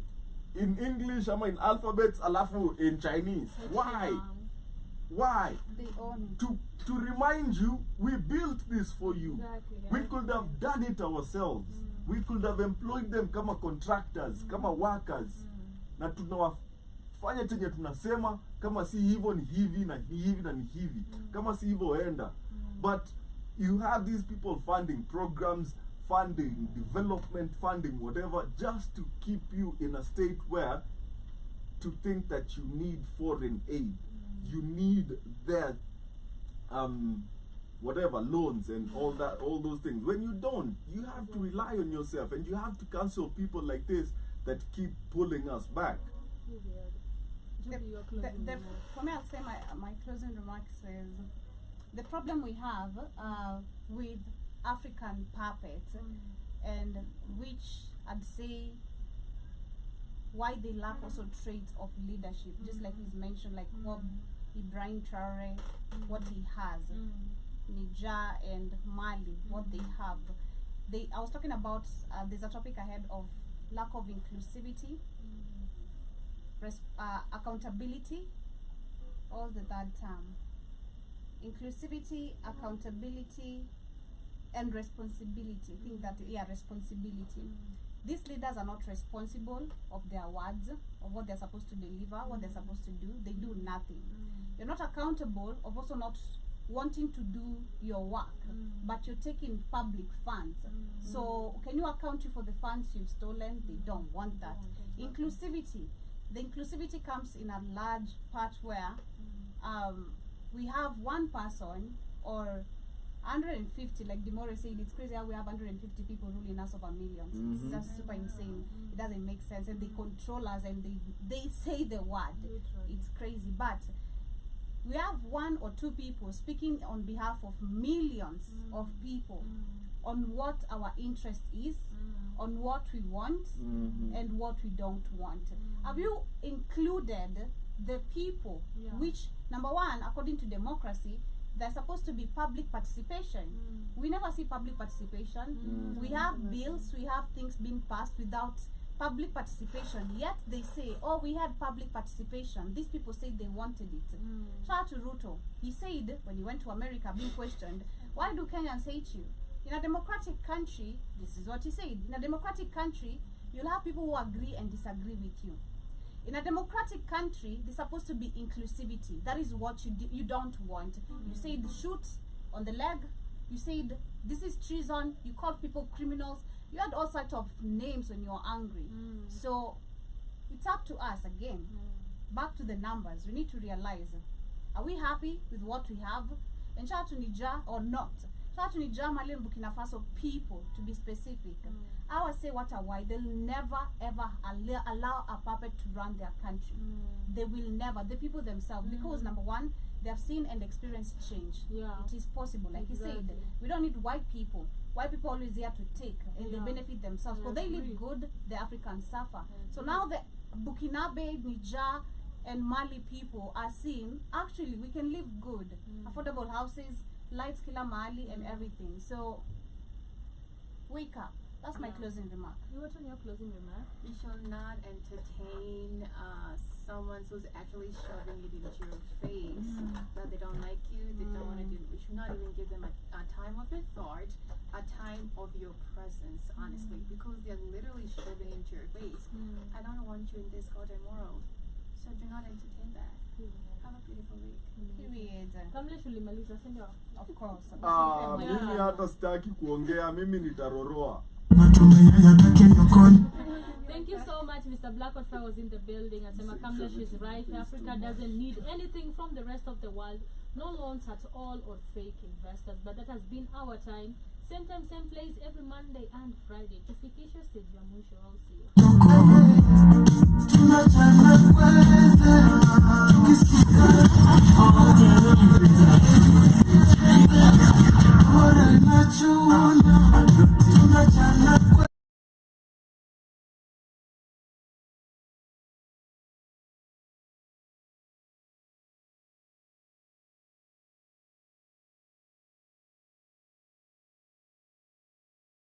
in English ama in alphabets alafu in Chinese. Why? They own it. To remind you, we built this for you. Exactly, We yeah. could have done it ourselves. We could have employed them kama contractors, kama workers. Na tunawafanya chenye tunasema kama si hivyo ni hivi na ni hivi na ni hivi. Kama si hivyo enda. But you have these people funding programs, funding development, funding whatever, just to keep you in a state where to think that you need foreign aid. You need their whatever loans and all that, all those things. When you don't, you have to rely on yourself, and you have to cancel people like this that keep pulling us back. Judy, you're closing The, remarks. for me, I'll say my closing remarks is the problem we have with African puppets, and which I'd say why they lack also traits of leadership, just like he's mentioned, like what Ibrahim Traore, what he has, Niger and Mali, what they have. I was talking about, there's a topic ahead of lack of inclusivity, accountability, all the third term. Inclusivity, accountability, and responsibility. I think that, yeah, responsibility. These leaders are not responsible of their words, of what they're supposed to deliver, what they're supposed to do. They do nothing. You're not accountable of also not wanting to do your work, but you're taking public funds. So can you account you for the funds you've stolen? They don't want that. Inclusivity. The inclusivity comes in a large part where we have one person or 150, like Demore said, it's crazy how we have 150 people ruling us over millions. It's just super insane. It doesn't make sense, and they control us, and they say the word. It's crazy, but we have one or two people speaking on behalf of millions of people on what our interest is, on what we want, and what we don't want. Have you included the people, which, number one, according to democracy, there's supposed to be public participation. We never see public participation. We have bills, we have things being passed without public participation. Yet they say, oh, we had public participation. These people said they wanted it. Shout out to Ruto. He said, when he went to America being questioned, why do Kenyans hate you? In a democratic country, this is what he said, in a democratic country, you'll have people who agree and disagree with you. In a democratic country, there's supposed to be inclusivity. That is what you don't want. You said shoot on the leg. You said this is treason. You called people criminals. You had all sorts of names when you're angry. So it's up to us again. Back to the numbers. We need to realize, are we happy with what we have? And shout out to Niger or not? Tatu ni Mali and Burkina Faso people, to be specific. I would say what a why. They'll never ever allow a puppet to run their country. They will never. The people themselves, because number one, they have seen and experienced change. Yeah. It is possible. Like you said, Exactly. we don't need white people. White people always here to take, and they Yeah. benefit themselves. Because I they agree. live good, the Africans suffer. So now the Burkinabe, Niger, and Mali people are seeing, actually, we can live good. Affordable houses, lights, kila Mali, and everything. So, wake up. That's my closing remark. You what on your closing remark? You shall not entertain someone who's actually shoving it into your face that they don't like you, they don't want to do. You should not even give them a time of your thought, a time of your presence, honestly, because they're literally shoving into your face. I don't want you in this goddamn world, so do not entertain that. Have a beautiful week. Period. Kamlesh ulimaliza, si ndio? Of course. Mimi hata sitaki kuongea, mimi nitaroroa. Thank you so much, Mr. Blackwater was in the building. Asema Kamlesh is right. Africa doesn't need anything from the rest of the world. No loans at all or fake investors. But that has been our time. Same time, same place, every Monday and Friday. Tufikishe stage ya mwisho. I'll see you.